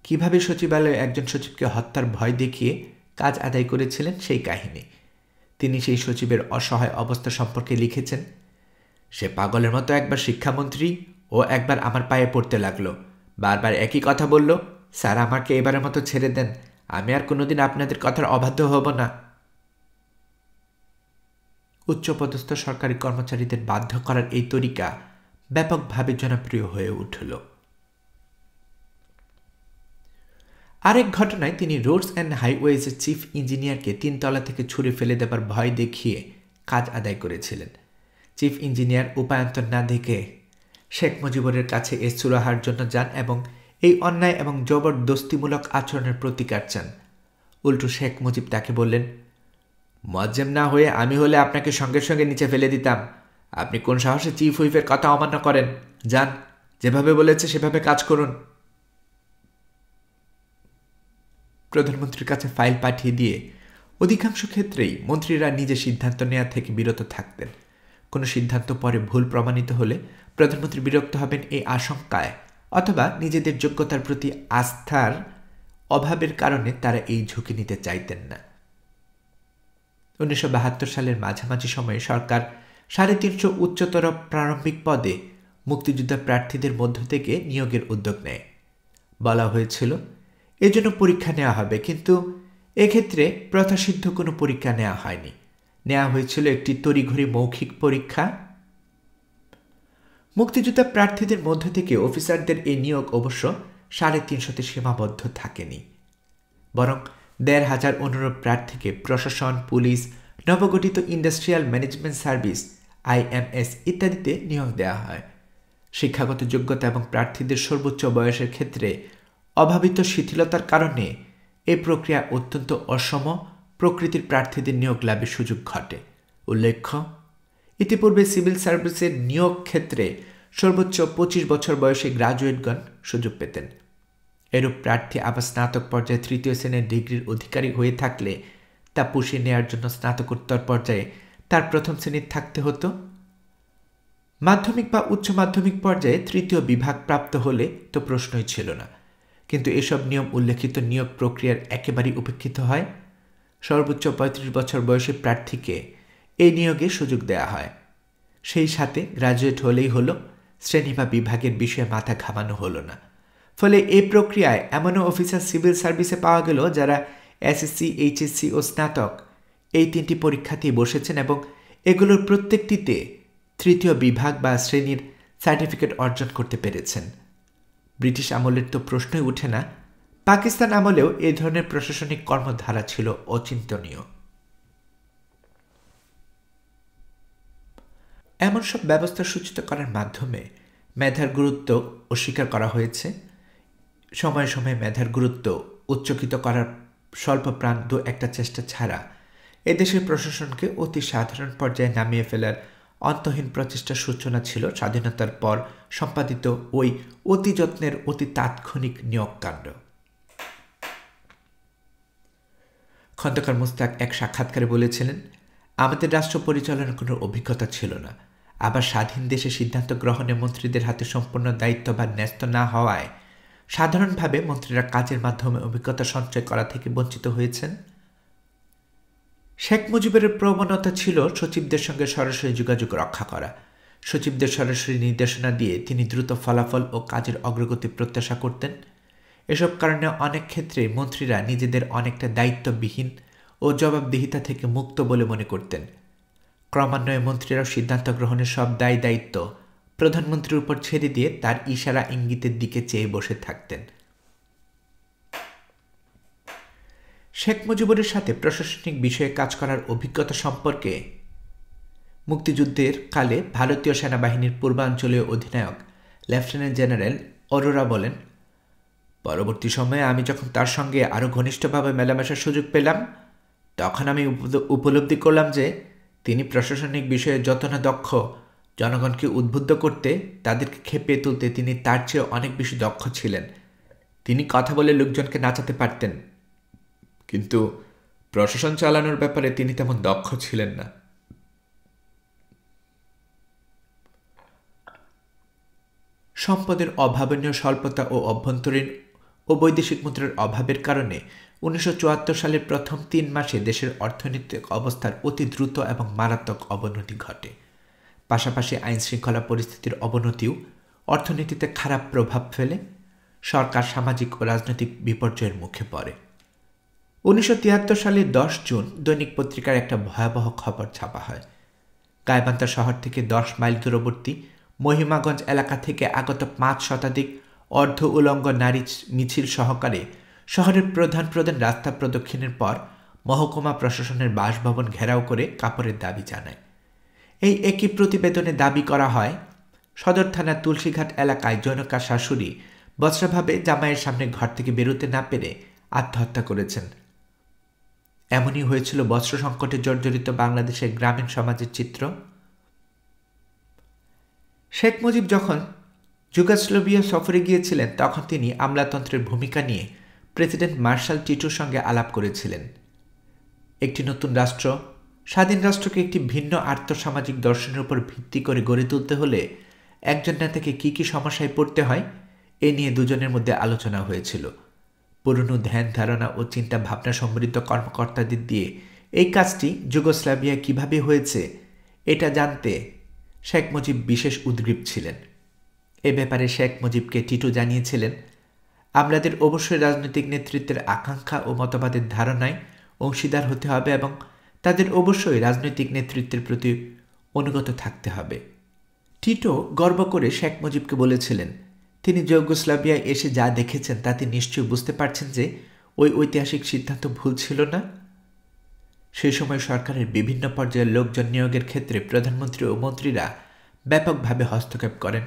S1: কিভাবে সচিবালয়ে একজন সচিবকে হত্যার ভয় দেখিয়ে কাজ আদায় করেছিলেন সেই কাহিনী। তিনি সেই সচিবের অসহায় অবস্থা সম্পর্কে লিখেছেন, সে পাগলের মতো একবার শিক্ষামন্ত্রী ও একবার আমার পায়ে পড়তে লাগলো, বারবার একই কথা বলল, স্যার আমাকে এবারের মতো ছেড়ে দেন, আমি আর কোনোদিন আপনাদের কথার অবাধ্য হব না। উচ্চপদস্থ সরকারি কর্মচারীদের বাধ্য করার এই তরিকা ব্যাপকভাবে জনপ্রিয় হয়ে উঠল। আরেক ঘটনায় তিনি রোডস অ্যান্ড হাইওয়েজের চিফ ইঞ্জিনিয়ারকে 3 তলা থেকে ছুঁড়ে ফেলে দেবার ভয় দেখিয়ে কাজ আদায় করেছিলেন। চিফ ইঞ্জিনিয়ার উপায়ন্তর না দেখে শেখ মুজিবুরের কাছে এ সুরাহার জন্য যান এবং এই অন্যায় এবং জবরদস্তিমূলক আচরণের প্রতিকার চান। উল্টো শেখ মুজিব তাকে বললেন, মুয়াজ্জেম না হয়ে আমি হলে আপনাকে সঙ্গে সঙ্গে নিচে ফেলে দিতাম। আপনি কোন সাহসে চিফ হুইপের কথা অমান্য করেন? যান, যেভাবে বলেছে সেভাবে কাজ করুন। প্রধানমন্ত্রীর কাছে ফাইল পাঠিয়ে দিয়ে অধিকাংশ ক্ষেত্রেই মন্ত্রীরা নিজে সিদ্ধান্ত নেওয়া থেকে বিরত থাকতেন। কোনো সিদ্ধান্ত পরে ভুল প্রমাণিত হলে প্রধানমন্ত্রী বিরক্ত হবেন এই আশঙ্কায়, অথবা নিজেদের যোগ্যতার প্রতি আস্থার অভাবের কারণে তারা এই ঝুঁকি নিতে চাইতেন না। 1972 সালের মাঝামাঝি সময়ে সরকার 350 উচ্চতর প্রারম্ভিক পদে মুক্তিযোদ্ধা প্রার্থীদের মধ্য থেকে নিয়োগের উদ্যোগ নেয়। বলা হয়েছিল এজন্য পরীক্ষা নেওয়া হবে, কিন্তু এক্ষেত্রে প্রথাসিদ্ধ কোনো পরীক্ষা নেওয়া হয়নি। নেওয়া হয়েছিল একটি তড়িঘড়ি মৌখিক পরীক্ষা। মুক্তিযোদ্ধা প্রার্থীদের মধ্য থেকে অফিসারদের এই নিয়োগ অবশ্য 350-তে সীমাবদ্ধ থাকেনি, বরং 1500 অনুরূপ প্রার্থীকে প্রশাসন, পুলিশ, নবগঠিত ইন্ডাস্ট্রিয়াল ম্যানেজমেন্ট সার্ভিস IMS ইত্যাদিতে নিয়োগ দেওয়া হয়। শিক্ষাগত যোগ্যতা এবং প্রার্থীদের সর্বোচ্চ বয়সের ক্ষেত্রে অভাবিত শিথিলতার কারণে এই প্রক্রিয়া অত্যন্ত অসম প্রকৃতির প্রার্থীদের নিয়োগ লাভের সুযোগ ঘটে। উল্লেখ্য, ইতিপূর্বে সিভিল সার্ভিসের নিয়োগ ক্ষেত্রে সর্বোচ্চ 25 বছর বয়সী গ্রাজুয়েটগণ সুযোগ পেতেন। এরূপ প্রার্থী আবার স্নাতক পর্যায়ে 3য় শ্রেণীর ডিগ্রির অধিকারী হয়ে থাকলে তা পুষিয়ে নেওয়ার জন্য স্নাতকোত্তর পর্যায়ে তার প্রথম শ্রেণীর থাকতে হতো। মাধ্যমিক বা উচ্চ মাধ্যমিক পর্যায়ে 3য় বিভাগ প্রাপ্ত হলে তো প্রশ্নই ছিল না, কিন্তু এসব নিয়ম উল্লেখিত নিয়োগ প্রক্রিয়ার একেবারেই উপেক্ষিত হয়। সর্বোচ্চ 35 বছর বয়সী প্রার্থীকে এই নিয়োগে সুযোগ দেওয়া হয়। সেই সাথে গ্রাজুয়েট হলেই হলো, শ্রেণী বা বিভাগের বিষয়ে মাথা ঘামানো হলো না। ফলে এই প্রক্রিয়ায় এমনও অফিসার সিভিল সার্ভিসে পাওয়া গেল যারা SSC, HSC ও স্নাতক এই 3টি পরীক্ষাতেই বসেছেন এবং এগুলোর প্রত্যেকটিতে 3য় বিভাগ বা শ্রেণীর সার্টিফিকেট অর্জন করতে পেরেছেন। ব্রিটিশ আমলের তো প্রশ্নই উঠে না। পাকিস্তান আমলেও এই ধরনের প্রশাসনিক কর্মধারা ছিল অচিন্তনীয়। এমন সব ব্যবস্থা সূচিত করার মাধ্যমে মেধার গুরুত্ব অস্বীকার করা হয়েছে। সময়ে সময়ে মেধার গুরুত্ব উচ্চকিত করার স্বল্পপ্রাণ একটা চেষ্টা ছাড়া এদেশের প্রশাসনকে অতি সাধারণ পর্যায়ে নামিয়ে ফেলার অন্তহীন প্রচেষ্টার সূচনা ছিল স্বাধীনতার পর সম্পাদিত ওই অতি যত্নের অতি তাৎক্ষণিক নিয়োগকাণ্ড। খন্দকার মুস্তাক এক সাক্ষাৎকারে বলেছিলেন, আমাদের রাষ্ট্র পরিচালনার কোনো অভিজ্ঞতা ছিল না। আবার স্বাধীন দেশে সিদ্ধান্ত গ্রহণে মন্ত্রীদের হাতে সম্পূর্ণ দায়িত্ব বা ন্যস্ত না হওয়ায় সাধারণভাবে মন্ত্রীরা কাজের মাধ্যমে অভিজ্ঞতা সঞ্চয় করা থেকে বঞ্চিত হয়েছেন। শেখ মুজিবের প্রবণতা ছিল সচিবদের সঙ্গে সরাসরি যোগাযোগ রক্ষা করা। সচিবদের সরাসরি নির্দেশনা দিয়ে তিনি দ্রুত ফলাফল ও কাজের অগ্রগতি প্রত্যাশা করতেন। এসব কারণে অনেক ক্ষেত্রে মন্ত্রীরা নিজেদের অনেকটা দায়িত্ববিহীন ও জবাবদিহিতা থেকে মুক্ত বলে মনে করতেন। ক্রমান্বয়ে মন্ত্রীরাও সিদ্ধান্ত গ্রহণের সব দায়িত্ব প্রধানমন্ত্রীর উপর ছেড়ে দিয়ে তার ইশারা ইঙ্গিতের দিকে চেয়ে বসে থাকতেন। শেখ মুজিবুরের সাথে প্রশাসনিক বিষয়ে কাজ করার অভিজ্ঞতা সম্পর্কে মুক্তিযুদ্ধের কালে ভারতীয় সেনাবাহিনীর পূর্বাঞ্চলীয় অধিনায়ক লেফটেন্যান্ট জেনারেল অরোরা বলেন, পরবর্তী সময়ে আমি যখন তার সঙ্গে আরও ঘনিষ্ঠভাবে মেলামেশার সুযোগ পেলাম, তখন আমি উপলব্ধি করলাম যে তিনি প্রশাসনিক বিষয়ে যত না দক্ষ, জনগণকে উদ্বুদ্ধ করতে, তাদেরকে খেপিয়ে তুলতে তিনি তার চেয়ে অনেক বেশি দক্ষ ছিলেন। তিনি কথা বলে লোকজনকে নাচাতে পারতেন, কিন্তু প্রশাসন চালানোর ব্যাপারে তিনি তেমন দক্ষ ছিলেন না। সম্পদের অভাবনীয় স্বল্পতা ও অভ্যন্তরীণ ও বৈদেশিক মুদ্রার অভাবের কারণে 1974 সালের প্রথম 3 মাসে দেশের অর্থনৈতিক অবস্থার অতি দ্রুত এবং মারাত্মক অবনতি ঘটে। পাশাপাশি আইনশৃঙ্খলা পরিস্থিতির অবনতিও অর্থনীতিতে খারাপ প্রভাব ফেলে। সরকার সামাজিক ও রাজনৈতিক বিপর্যয়ের মুখে পড়ে। 1973 সালের 10 জুন দৈনিক পত্রিকার একটা ভয়াবহ খবর ছাপা হয়। গাইবান্ধা শহর থেকে 10 মাইল দূরবর্তী মহিমাগঞ্জ এলাকা থেকে আগত 5 শতাধিক অর্ধ উলঙ্গ নারী মিছিল সহকারে শহরের প্রধান রাস্তা প্রদক্ষিণের পর মহকুমা প্রশাসনের বাসভবন ঘেরাও করে কাপড়ের দাবি জানায়। এই একই প্রতিবেদনে দাবি করা হয়, সদর থানার তুলসীঘাট এলাকায় জনকার শাশুড়ি বস্ত্রভাবে জামাইয়ের সামনে ঘর থেকে বেরোতে না পেরে আত্মহত্যা করেছেন। এমনই হয়েছিল বস্ত্র সংকটে জর্জরিত বাংলাদেশের গ্রামীণ সমাজের চিত্র। শেখ মুজিব যখন যুগোস্লাভিয়া সফরে গিয়েছিলেন, তখন তিনি আমলাতন্ত্রের ভূমিকা নিয়ে প্রেসিডেন্ট মার্শাল টিটোর সঙ্গে আলাপ করেছিলেন। একটি নতুন রাষ্ট্র, স্বাধীন রাষ্ট্রকে একটি ভিন্ন আর্থসামাজিক দর্শনের উপর ভিত্তি করে গড়ে তুলতে হলে একজন নেতাকে কী কী সমস্যায় পড়তে হয়, এ নিয়ে দুজনের মধ্যে আলোচনা হয়েছিল। পুরনো ধ্যান ধারণা ও চিন্তা ভাবনা সমৃদ্ধ কর্মকর্তাদের দিয়ে এই কাজটি যুগোস্লাভিয়া কিভাবে হয়েছে এটা জানতে শেখ মুজিব বিশেষ উদ্গ্রীব ছিলেন। এ ব্যাপারে শেখ মুজিবকে টিটো জানিয়েছিলেন, আমাদের অবশ্যই রাজনৈতিক নেতৃত্বের আকাঙ্ক্ষা ও মতবাদের ধারণায় অংশীদার হতে হবে এবং তাদের অবশ্যই রাজনৈতিক নেতৃত্বের প্রতি অনুগত থাকতে হবে। টিটো গর্ব করে শেখ মুজিবকে বলেছিলেন, তিনি যুগোস্লাভিয়ায় এসে যা দেখেছেন তাতে নিশ্চয়ই বুঝতে পারছেন যে ওই ঐতিহাসিক সিদ্ধান্ত ভুল ছিল না। সেই সময় সরকারের বিভিন্ন পর্যায়ের লোকজন নিয়োগের ক্ষেত্রে প্রধানমন্ত্রী ও মন্ত্রীরা ব্যাপকভাবে হস্তক্ষেপ করেন,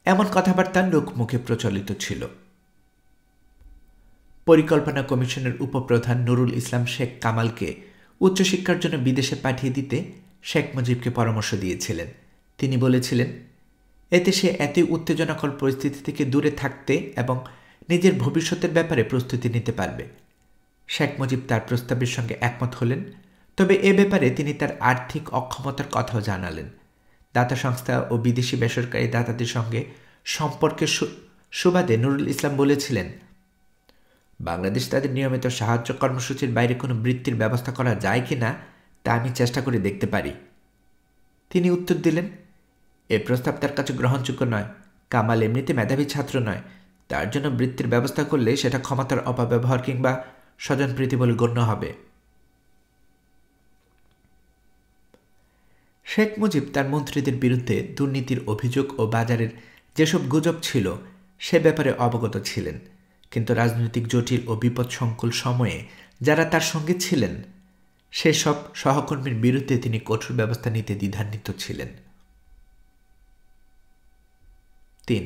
S1: এমন কথাবার্তা লোকমুখে প্রচলিত ছিল। পরিকল্পনা কমিশনের উপপ্রধান নুরুল ইসলাম শেখ কামালকে উচ্চশিক্ষার জন্য বিদেশে পাঠিয়ে দিতে শেখ মুজিবকে পরামর্শ দিয়েছিলেন। তিনি বলেছিলেন, এতে সে এতই উত্তেজনাকর পরিস্থিতি থেকে দূরে থাকতে এবং নিজের ভবিষ্যতের ব্যাপারে প্রস্তুতি নিতে পারবে। শেখ মুজিব তার প্রস্তাবের সঙ্গে একমত হলেন, তবে এ ব্যাপারে তিনি তার আর্থিক অক্ষমতার কথাও জানালেন। দাতা সংস্থা ও বিদেশি বেসরকারি দাতাদের সঙ্গে সম্পর্কের সুবাদে নুরুল ইসলাম বলেছিলেন, বাংলাদেশ তাদের নিয়মিত সাহায্য কর্মসূচির বাইরে কোনো বৃত্তির ব্যবস্থা করা যায় কি না তা আমি চেষ্টা করে দেখতে পারি। তিনি উত্তর দিলেন, এ প্রস্তাব তার কাছে গ্রহণযোগ্য নয়। কামাল এমনিতে মেধাবী ছাত্র নয়, তার জন্য বৃত্তির ব্যবস্থা করলে সেটা ক্ষমতার অপব্যবহার কিংবা স্বজনপ্রীতি বলে গণ্য হবে। শেখ মুজিব তার মন্ত্রীদের বিরুদ্ধে দুর্নীতির অভিযোগ ও বাজারের যেসব গুজব ছিল সে ব্যাপারে অবগত ছিলেন, কিন্তু রাজনৈতিক জটিল ও বিপদসংকুল সময়ে যারা তার সঙ্গে ছিলেন সেসব সহকর্মীর বিরুদ্ধে তিনি কঠোর ব্যবস্থা নিতে দ্বিধান্বিত ছিলেন। ৩.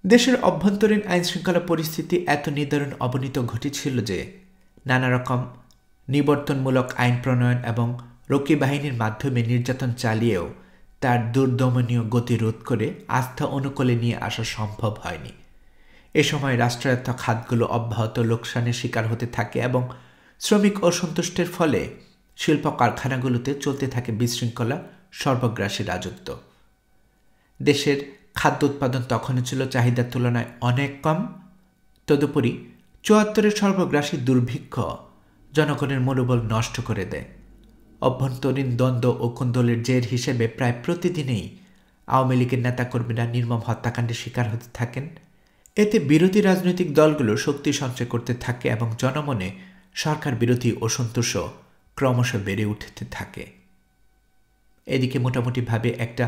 S1: দেশের অভ্যন্তরীণ আইনশৃঙ্খলা পরিস্থিতি এত নিদারুণ অবনতি ঘটেছিল যে নানা রকম নিবর্তনমূলক আইন প্রণয়ন এবং রক্ষী বাহিনীর মাধ্যমে নির্যাতন চালিয়েও তার দুর্দমনীয় গতি রোধ করে আস্থা অনুকূলে নিয়ে আসা সম্ভব হয়নি। এ সময় রাষ্ট্রায়ত্ত খাতগুলো অব্যাহত লোকসানের শিকার হতে থাকে এবং শ্রমিক অসন্তুষ্টের ফলে শিল্প কারখানাগুলোতে চলতে থাকে বিশৃঙ্খলা, সর্বগ্রাসী রাজত্ব। দেশের খাদ্য উৎপাদন তখনও ছিল চাহিদার তুলনায় অনেক কম। তদুপরি ৭৪-এর সর্বগ্রাসী দুর্ভিক্ষ জনগণের মনোবল নষ্ট করে দেয়। অভ্যন্তরীণ দ্বন্দ্ব ও কোন্দলের জের হিসেবে প্রায় প্রতিদিনেই আওয়ামী লীগের নেতাকর্মীরা নির্মম হত্যাকাণ্ডের শিকার হতে থাকেন। এতে বিরোধী রাজনৈতিক দলগুলো শক্তি সঞ্চয় করতে থাকে এবং জনমনে সরকার বিরোধী অসন্তোষও ক্রমশ বেড়ে উঠতে থাকে। এদিকে মোটামুটিভাবে একটা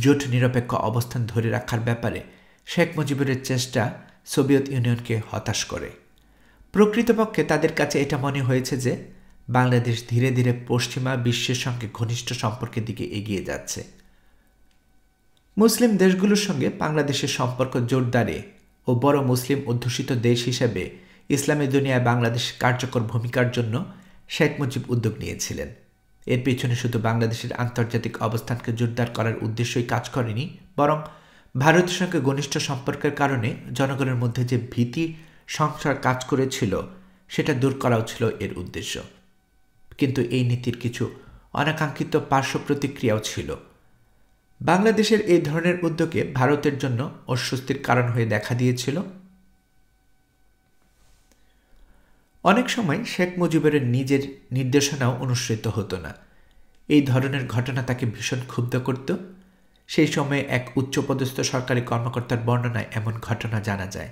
S1: জোট নিরপেক্ষ অবস্থান ধরে রাখার ব্যাপারে শেখ মুজিবের চেষ্টা সোভিয়েত ইউনিয়নকে হতাশ করে। প্রকৃতপক্ষে তাদের কাছে এটা মনে হয়েছে যে বাংলাদেশ ধীরে ধীরে পশ্চিমা বিশ্বের সঙ্গে ঘনিষ্ঠ সম্পর্কের দিকে এগিয়ে যাচ্ছে। মুসলিম দেশগুলোর সঙ্গে বাংলাদেশের সম্পর্ক জোরদারে ও বড় মুসলিম অধ্যুষিত দেশ হিসেবে ইসলামী দুনিয়ায় বাংলাদেশ কার্যকর ভূমিকার জন্য শেখ মুজিব উদ্যোগ নিয়েছিলেন। এর পেছনে শুধু বাংলাদেশের আন্তর্জাতিক অবস্থানকে জোরদার করার উদ্দেশ্যই কাজ করেনি, বরং ভারতের সঙ্গে ঘনিষ্ঠ সম্পর্কের কারণে জনগণের মধ্যে যে ভীতি সংশয় কাজ করেছিল সেটা দূর করাও ছিল এর উদ্দেশ্য। কিন্তু এই নীতির কিছু অনাকাঙ্ক্ষিত পার্শ্ব প্রতিক্রিয়াও ছিল। বাংলাদেশের এই ধরনের উদ্যোগে ভারতের জন্য অস্বস্তির কারণ হয়ে দেখা দিয়েছিল। অনেক সময় শেখ মুজিবের নিজের নির্দেশনাও অনুসৃত হতো না। এই ধরনের ঘটনা তাকে ভীষণ ক্ষুব্ধ করত। সেই সময়ে এক উচ্চপদস্থ সরকারি কর্মকর্তার বর্ণনায় এমন ঘটনা জানা যায়।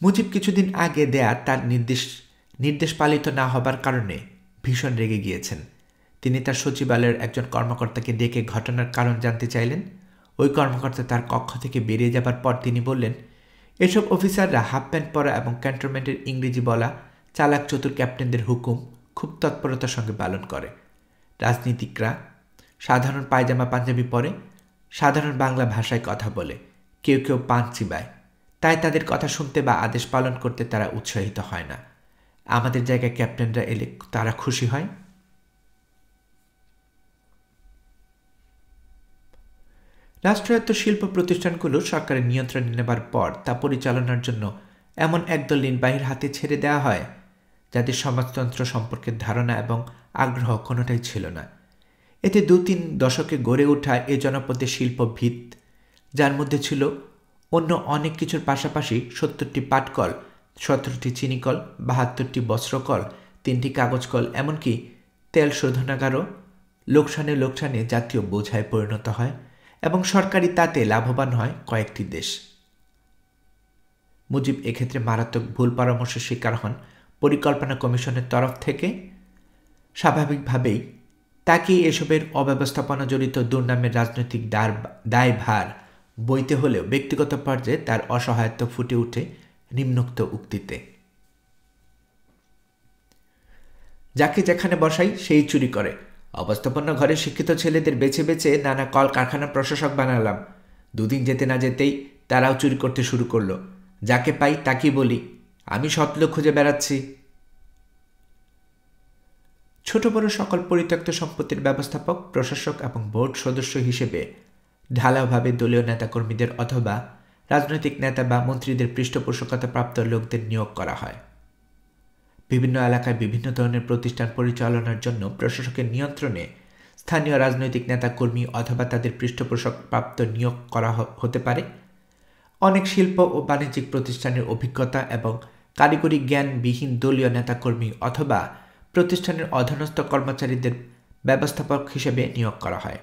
S1: মুজিব কিছুদিন আগে দেয়া তার নির্দেশ পালিত না হবার কারণে ভীষণ রেগে গিয়েছেন। তিনি তার সচিবালয়ের একজন কর্মকর্তাকে ডেকে ঘটনার কারণ জানতে চাইলেন। ওই কর্মকর্তা তার কক্ষ থেকে বেরিয়ে যাবার পর তিনি বললেন, এসব অফিসাররা হাফ প্যান্ট পরা এবং ক্যান্টনমেন্টের ইংরেজি বলা চালাক চতুর ক্যাপ্টেনদের হুকুম খুব তৎপরতার সঙ্গে পালন করে। রাজনীতিকরা সাধারণ পায়জামা পাঞ্জাবি পরে, সাধারণ বাংলা ভাষায় কথা বলে, কেউ কেউ পান চিবায়। তাই তাদের কথা শুনতে বা আদেশ পালন করতে তারা উৎসাহিত হয় না। আমাদের জায়গায় ক্যাপ্টেনরা এলে তারা খুশি হয়। রাষ্ট্রায়ত্ত শিল্প প্রতিষ্ঠানগুলো সরকারের নিয়ন্ত্রণে নেবার পর তা পরিচালনার জন্য এমন একদল নির্বাহীর হাতে ছেড়ে দেওয়া হয় যাদের সমাজতন্ত্র সম্পর্কে ধারণা এবং আগ্রহ কোনোটাই ছিল না। এতে ২-৩ দশকে গড়ে ওঠা এ জনপদে শিল্প ভিত, যার মধ্যে ছিল অন্য অনেক কিছুর পাশাপাশি ৭০টি পাটকল, ১৭টি চিনিকল, ৭২টি বস্ত্রকল, ৩টি কাগজ কল, এমনকি তেল শোধনাগারও লোকসানে জাতীয় বোঝায় পরিণত হয় এবং সরকারি তাতে লাভবান হয় কয়েকটি দেশ। মুজিব এক্ষেত্রে মারাত্মক ভুল পরামর্শের শিকার হন পরিকল্পনা কমিশনের তরফ থেকে। স্বাভাবিকভাবেই তাকেই এসবের অব্যবস্থাপনা জড়িত দুর্নামের রাজনৈতিক দায়ভার বইতে হলেও ব্যক্তিগত পর্যায়ে তার অসহায়ত্ব ফুটে ওঠে নিম্নোক্ত উক্তিতে। যাকে যেখানে বসাই সেই চুরি করে। অবস্থাপন্ন ঘরে শিক্ষিত ছেলেদের বেছে বেছে নানা কল কারখানার প্রশাসক বানালাম। দুদিন যেতে না যেতেই তারাও চুরি করতে শুরু করলো। যাকে পাই তাকেই বলি আমি সৎলোক খুঁজে বেড়াচ্ছি। ছোট বড় সকল পরিত্যক্ত সম্পত্তির ব্যবস্থাপক, প্রশাসক এবং বোর্ড সদস্য হিসেবে ঢালাওভাবে দলীয় নেতাকর্মীদের অথবা রাজনৈতিক নেতা বা মন্ত্রীদের পৃষ্ঠপোষকতাপ্রাপ্ত লোকদের নিয়োগ করা হয়। বিভিন্ন এলাকায় বিভিন্ন ধরনের প্রতিষ্ঠান পরিচালনার জন্য প্রশাসকের নিয়ন্ত্রণে স্থানীয় রাজনৈতিক নেতাকর্মী অথবা তাদের পৃষ্ঠপোষকপ্রাপ্ত নিয়োগ করা হতে পারে। অনেক শিল্প ও বাণিজ্যিক প্রতিষ্ঠানের অভিজ্ঞতা এবং কারিগরি জ্ঞানবিহীন দলীয় নেতাকর্মী অথবা প্রতিষ্ঠানের অধীনস্থ কর্মচারীদের ব্যবস্থাপক হিসেবে নিয়োগ করা হয়।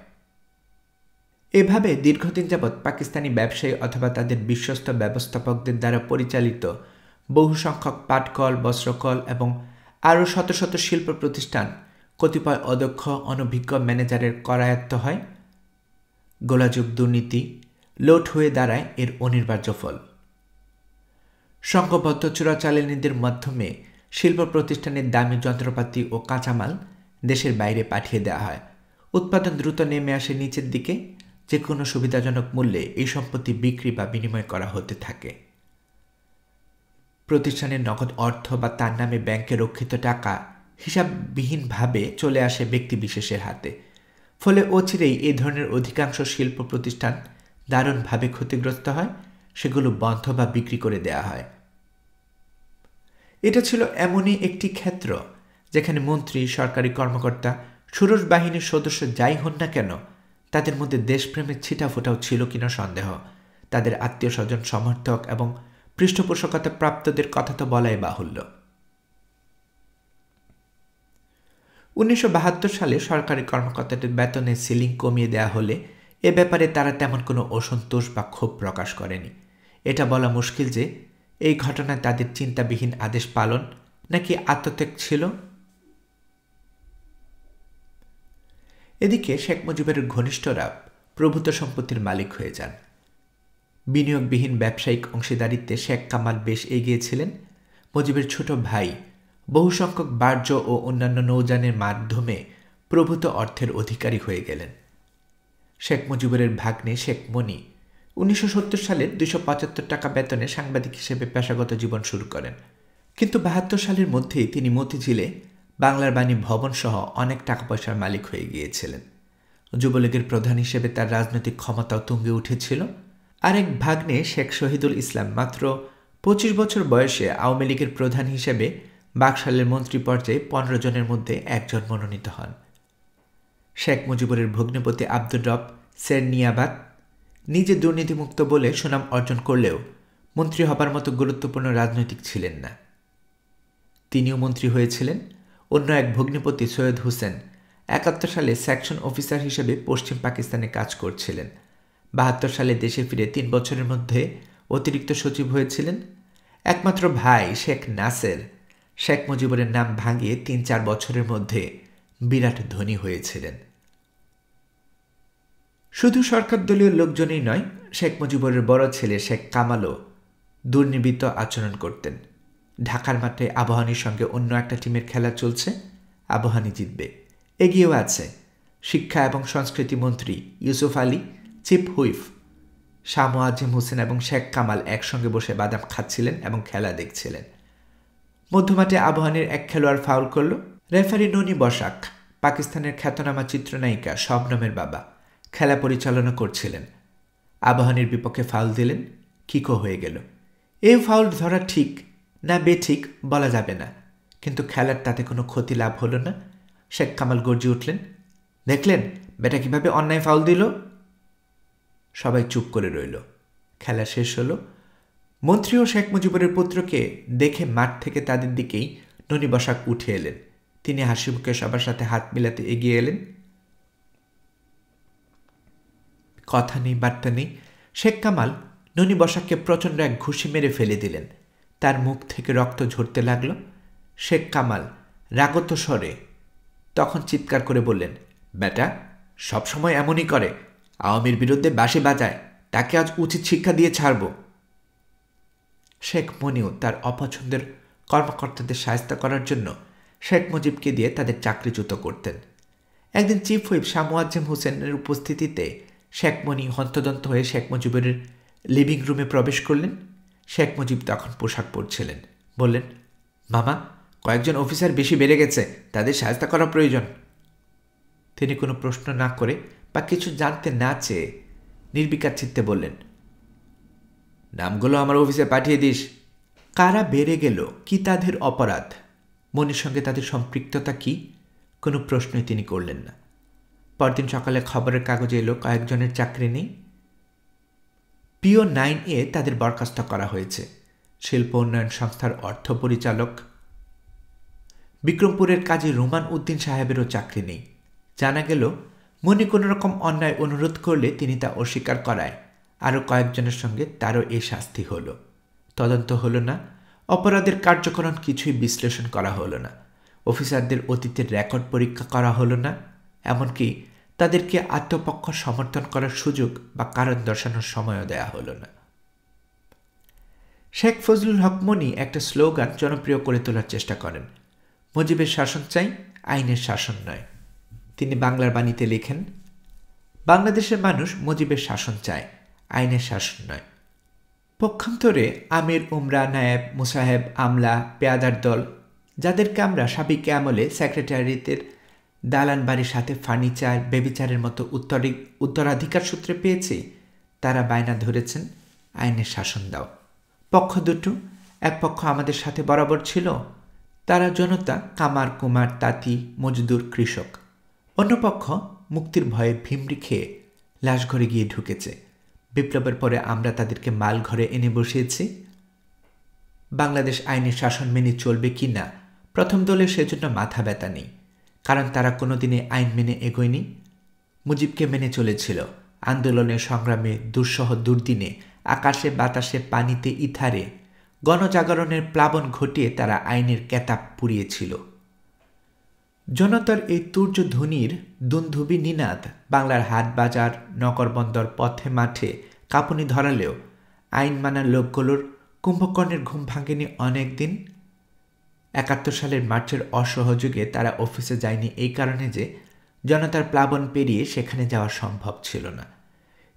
S1: এভাবে দীর্ঘদিন যাবৎ পাকিস্তানি ব্যবসায়ী অথবা তাদের বিশ্বস্ত ব্যবস্থাপকদের দ্বারা পরিচালিত বহু সংখ্যক পাটকল, বস্ত্রকল এবং আরও শত শত শিল্প প্রতিষ্ঠান কতিপয় অদক্ষ অনভিজ্ঞ ম্যানেজারের করায়ত্ত হয়। গোলাযুগ দুর্নীতি লোট হয়ে দাঁড়ায় এর অনিবার্য ফল। সংঘবদ্ধ চোরাচালানিদের মাধ্যমে শিল্প প্রতিষ্ঠানের দামি যন্ত্রপাতি ও কাঁচামাল দেশের বাইরে পাঠিয়ে দেওয়া হয়। উৎপাদন দ্রুত নেমে আসে নিচের দিকে। যে কোনো সুবিধাজনক মূল্যে এই সম্পত্তি বিক্রি বা বিনিময় করা হতে থাকে। প্রতিষ্ঠানের নগদ অর্থ বা তার নামে ব্যাংকে রক্ষিত টাকা হিসাববিহীনভাবে চলে আসে ব্যক্তিবিশেষের হাতে। ফলে অচিরেই এই ধরনের অধিকাংশ শিল্প প্রতিষ্ঠান দারুণভাবে ক্ষতিগ্রস্ত হয়। সেগুলো বন্ধ বা বিক্রি করে দেওয়া হয়। এটা ছিল এমনই একটি ক্ষেত্র যেখানে মন্ত্রী, সরকারি কর্মকর্তা, ষোড়শ বাহিনীর সদস্য যাই হন না কেন, তাদের মধ্যে দেশপ্রেমের ছিটাফোঁটাও ছিল কিনা সন্দেহ। তাদের আত্মীয় স্বজন, সমর্থক এবং পৃষ্ঠপোষকতা প্রাপ্তদের কথা তো বলাই বাহুল্য। 1972 সালে সরকারি কর্মকর্তাদের বেতনের সিলিং কমিয়ে দেওয়া হলে এ ব্যাপারে তারা তেমন কোনো অসন্তোষ বা ক্ষোভ প্রকাশ করেনি। এটা বলা মুশকিল যে এই ঘটনায় তাদের চিন্তাবিহীন আদেশ পালন নাকি আত্মত্যাগ ছিল। এদিকে শেখ মুজিবের ঘনিষ্ঠরা প্রভূত সম্পত্তির মালিক হয়ে যান। বিনিয়োগবিহীন ব্যবসায়িক অংশীদারিত্বে শেখ কামাল বেশ এগিয়েছিলেন। মুজিবের ছোট ভাই বহু সংখ্যক বার্জ ও অন্যান্য নৌযানের মাধ্যমে প্রভূত অর্থের অধিকারী হয়ে গেলেন। শেখ মুজিবের ভাগ্নে শেখ মনি 1970 সালের 275 টাকা বেতনে সাংবাদিক হিসেবে পেশাগত জীবন শুরু করেন। কিন্তু 72 সালের মধ্যেই তিনি মতিঝিলে বাংলার বাণী ভবন সহ অনেক টাকা পয়সার মালিক হয়ে গিয়েছিলেন। যুবলীগের প্রধান হিসেবে তার রাজনৈতিক ক্ষমতাও তুঙ্গে উঠেছিল। আরেক ভাগ্নে শেখ শহীদুল ইসলাম মাত্র 25 বছর বয়সে আওয়ামী লীগের প্রধান হিসেবে বাকশালের মন্ত্রী পর্যায়ে 15 জনের মধ্যে একজন মনোনীত হন। শেখ মুজিবুরের ভগ্নিপতি আব্দুর রব সেরনিয়াবাত নিজে দুর্নীতিমুক্ত বলে সুনাম অর্জন করলেও মন্ত্রী হবার মতো গুরুত্বপূর্ণ রাজনৈতিক ছিলেন না। তিনিও মন্ত্রী হয়েছিলেন। অন্য এক ভগ্নিপতি সৈয়দ হোসেন 71 সালে সেকশন অফিসার হিসেবে পশ্চিম পাকিস্তানে কাজ করছিলেন। 72 সালে দেশে ফিরে 3 বছরের মধ্যে অতিরিক্ত সচিব হয়েছিলেন। একমাত্র ভাই শেখ নাসের শেখ মুজিবুরের নাম ভাঙিয়ে 3-4 বছরের মধ্যে বিরাট ধনী হয়েছিলেন। শুধু সরকার দলীয় লোকজনই নয়, শেখ মুজিবুরের বড় ছেলে শেখ কামালও দুর্নীতিবদ্ধ আচরণ করতেন। ঢাকার মাঠে আবাহনীর সঙ্গে অন্য একটা টিমের খেলা চলছে, আবাহনী জিতবে, এগিয়েও আছে। শিক্ষা এবং সংস্কৃতি মন্ত্রী ইউসুফ আলী, চিফ হুইপ শাহ মোয়াজ্জেম হোসেন এবং শেখ কামাল একসঙ্গে বসে বাদাম খাচ্ছিলেন এবং খেলা দেখছিলেন। মধ্যমাঠে আবাহনীর এক খেলোয়াড় ফাউল করল। রেফারি ননি বসাক, পাকিস্তানের খ্যাতনামা চিত্রনায়িকা শবনমের বাবা, খেলা পরিচালনা করছিলেন। আবাহনীর বিপক্ষে ফাউল দিলেন, কিকও হয়ে গেল। এই ফাউল ধরা ঠিক না বেঠিক বলা যাবে না, কিন্তু খেলার তাতে কোনো ক্ষতি লাভ হলো না। শেখ কামাল গর্জে উঠলেন, দেখলেন বেটা কিভাবে অন্যায় ফাউল দিল? সবাই চুপ করে রইল। খেলা শেষ হলো। মন্ত্রী ও শেখ মুজিবুরের পুত্রকে দেখে মাঠ থেকে তাদের দিকেই ননি বসাক উঠে এলেন। তিনি হাসি মুখে সবার সাথে হাত মিলাতে এগিয়ে এলেন। কথা নেই, বার্তা নেই। শেখ কামাল ননি বসাককে প্রচণ্ড এক ঘুষি মেরে ফেলে দিলেন। তার মুখ থেকে রক্ত ঝরতে লাগল। শেখ কামাল রাগত স্বরে তখন চিৎকার করে বললেন, বেটা সবসময় এমনই করে, আওয়ামীর বিরুদ্ধে বাঁশি বাজায়, তাকে আজ উচিত শিক্ষা দিয়ে ছাড়ব। শেখ মনিও তার অপছন্দের কর্মকর্তাদের শায়েস্তা করার জন্য শেখ মুজিবকে দিয়ে তাদের চাকরিচ্যুত করতেন। একদিন চিফ হুইপ শাহ মুয়াজ্জেম হোসেনের উপস্থিতিতে শেখ মনি হন্তদন্ত হয়ে শেখ মুজিবের লিভিং রুমে প্রবেশ করলেন। শেখ মুজিব তখন পোশাক পরছিলেন। বললেন, মামা, কয়েকজন অফিসার বেশি বেড়ে গেছে, তাদের শায়েস্তা করা প্রয়োজন। তিনি কোনো প্রশ্ন না করে বা কিছু জানতে না চেয়ে নির্বিকার চিত্তে বললেন, নামগুলো আমার অফিসে পাঠিয়ে দিস। কারা বেড়ে গেল, কি তাদের অপরাধ, মনির সঙ্গে তাদের সম্পৃক্ততা কি, কোনো প্রশ্নই তিনি করলেন না। পরদিন সকালে খবরের কাগজে এলো কয়েকজনের চাকরি নেই। পিও 9A তাদের বরখাস্ত করা হয়েছে। শিল্প উন্নয়ন সংস্থার অর্থ পরিচালক বিক্রমপুরের কাজী রুমান উদ্দিন সাহেবেরও চাকরি নেই। জানা গেল মনি কোনো রকম অন্যায় অনুরোধ করলে তিনি তা অস্বীকার করায় আরও কয়েকজনের সঙ্গে তারও এই শাস্তি হলো। তদন্ত হলো না, অপরাধের কার্যকরণ কিছুই বিশ্লেষণ করা হলো না, অফিসারদের অতীতের রেকর্ড পরীক্ষা করা হলো না, এমনকি তাদেরকে আত্মপক্ষ সমর্থন করার সুযোগ বা কারণ দর্শানোর সময়ও দেয়া হলো না। শেখ ফজলুল হক মনি একটা স্লোগান জনপ্রিয় করে তোলার চেষ্টা করেন, মুজিবের শাসন চাই, আইনের শাসন নয়। তিনি বাংলার বাণীতে লেখেন, বাংলাদেশের মানুষ মুজিবের শাসন চায়, আইনের শাসন নয়। পক্ষান্তরে আমির, উমরা, নায়েব, মুসাহেব, আমলা, পেয়াদার দল, যাদেরকে আমরা সাবেক আমলে সেক্রেটারিয়েটের দালান বাড়ির সাথে ফার্নিচার, বেবিচারের মতো উত্তরাধিকার সূত্রে পেয়েছি, তারা বায়না ধরেছেন আইনের শাসন দাও। পক্ষ দুটো, এক পক্ষ আমাদের সাথে বরাবর ছিল, তারা জনতা, কামার, কুমার, তাঁতি, মজদুর, কৃষক। অন্য পক্ষ মুক্তির ভয়ে ভিমড়ি খেয়ে লাশঘরে গিয়ে ঢুকেছে। বিপ্লবের পরে আমরা তাদেরকে মাল ঘরে এনে বসিয়েছি। বাংলাদেশ আইনের শাসন মেনে চলবে কি না, প্রথম দলের সেজন্য মাথা ব্যথা নেই, কারণ তারা কোনোদিনে আইন মেনে এগোয়নি। মুজিবকে মেনে চলেছিল। আন্দোলনের সংগ্রামে, দুঃসহ দুর্দিনে, আকাশে বাতাসে, পানিতে, ইথারে গণজাগরণের প্লাবন ঘটিয়ে তারা আইনের কেতাব পুড়িয়েছিল। জনতার এই তুর্য ধ্বনির দুন্ধুবি নিনাদ বাংলার হাট বাজার, নগর বন্দর, পথে মাঠে কাঁপুনি ধরালেও আইন মানার লোকগুলোর কুম্ভকর্ণের ঘুম ভাঙেনি অনেক দিন। ৭১ সালের মার্চের অসহযোগে তারা অফিসে যায়নি এই কারণে যে জনতার প্লাবন পেরিয়ে সেখানে যাওয়া সম্ভব ছিল না।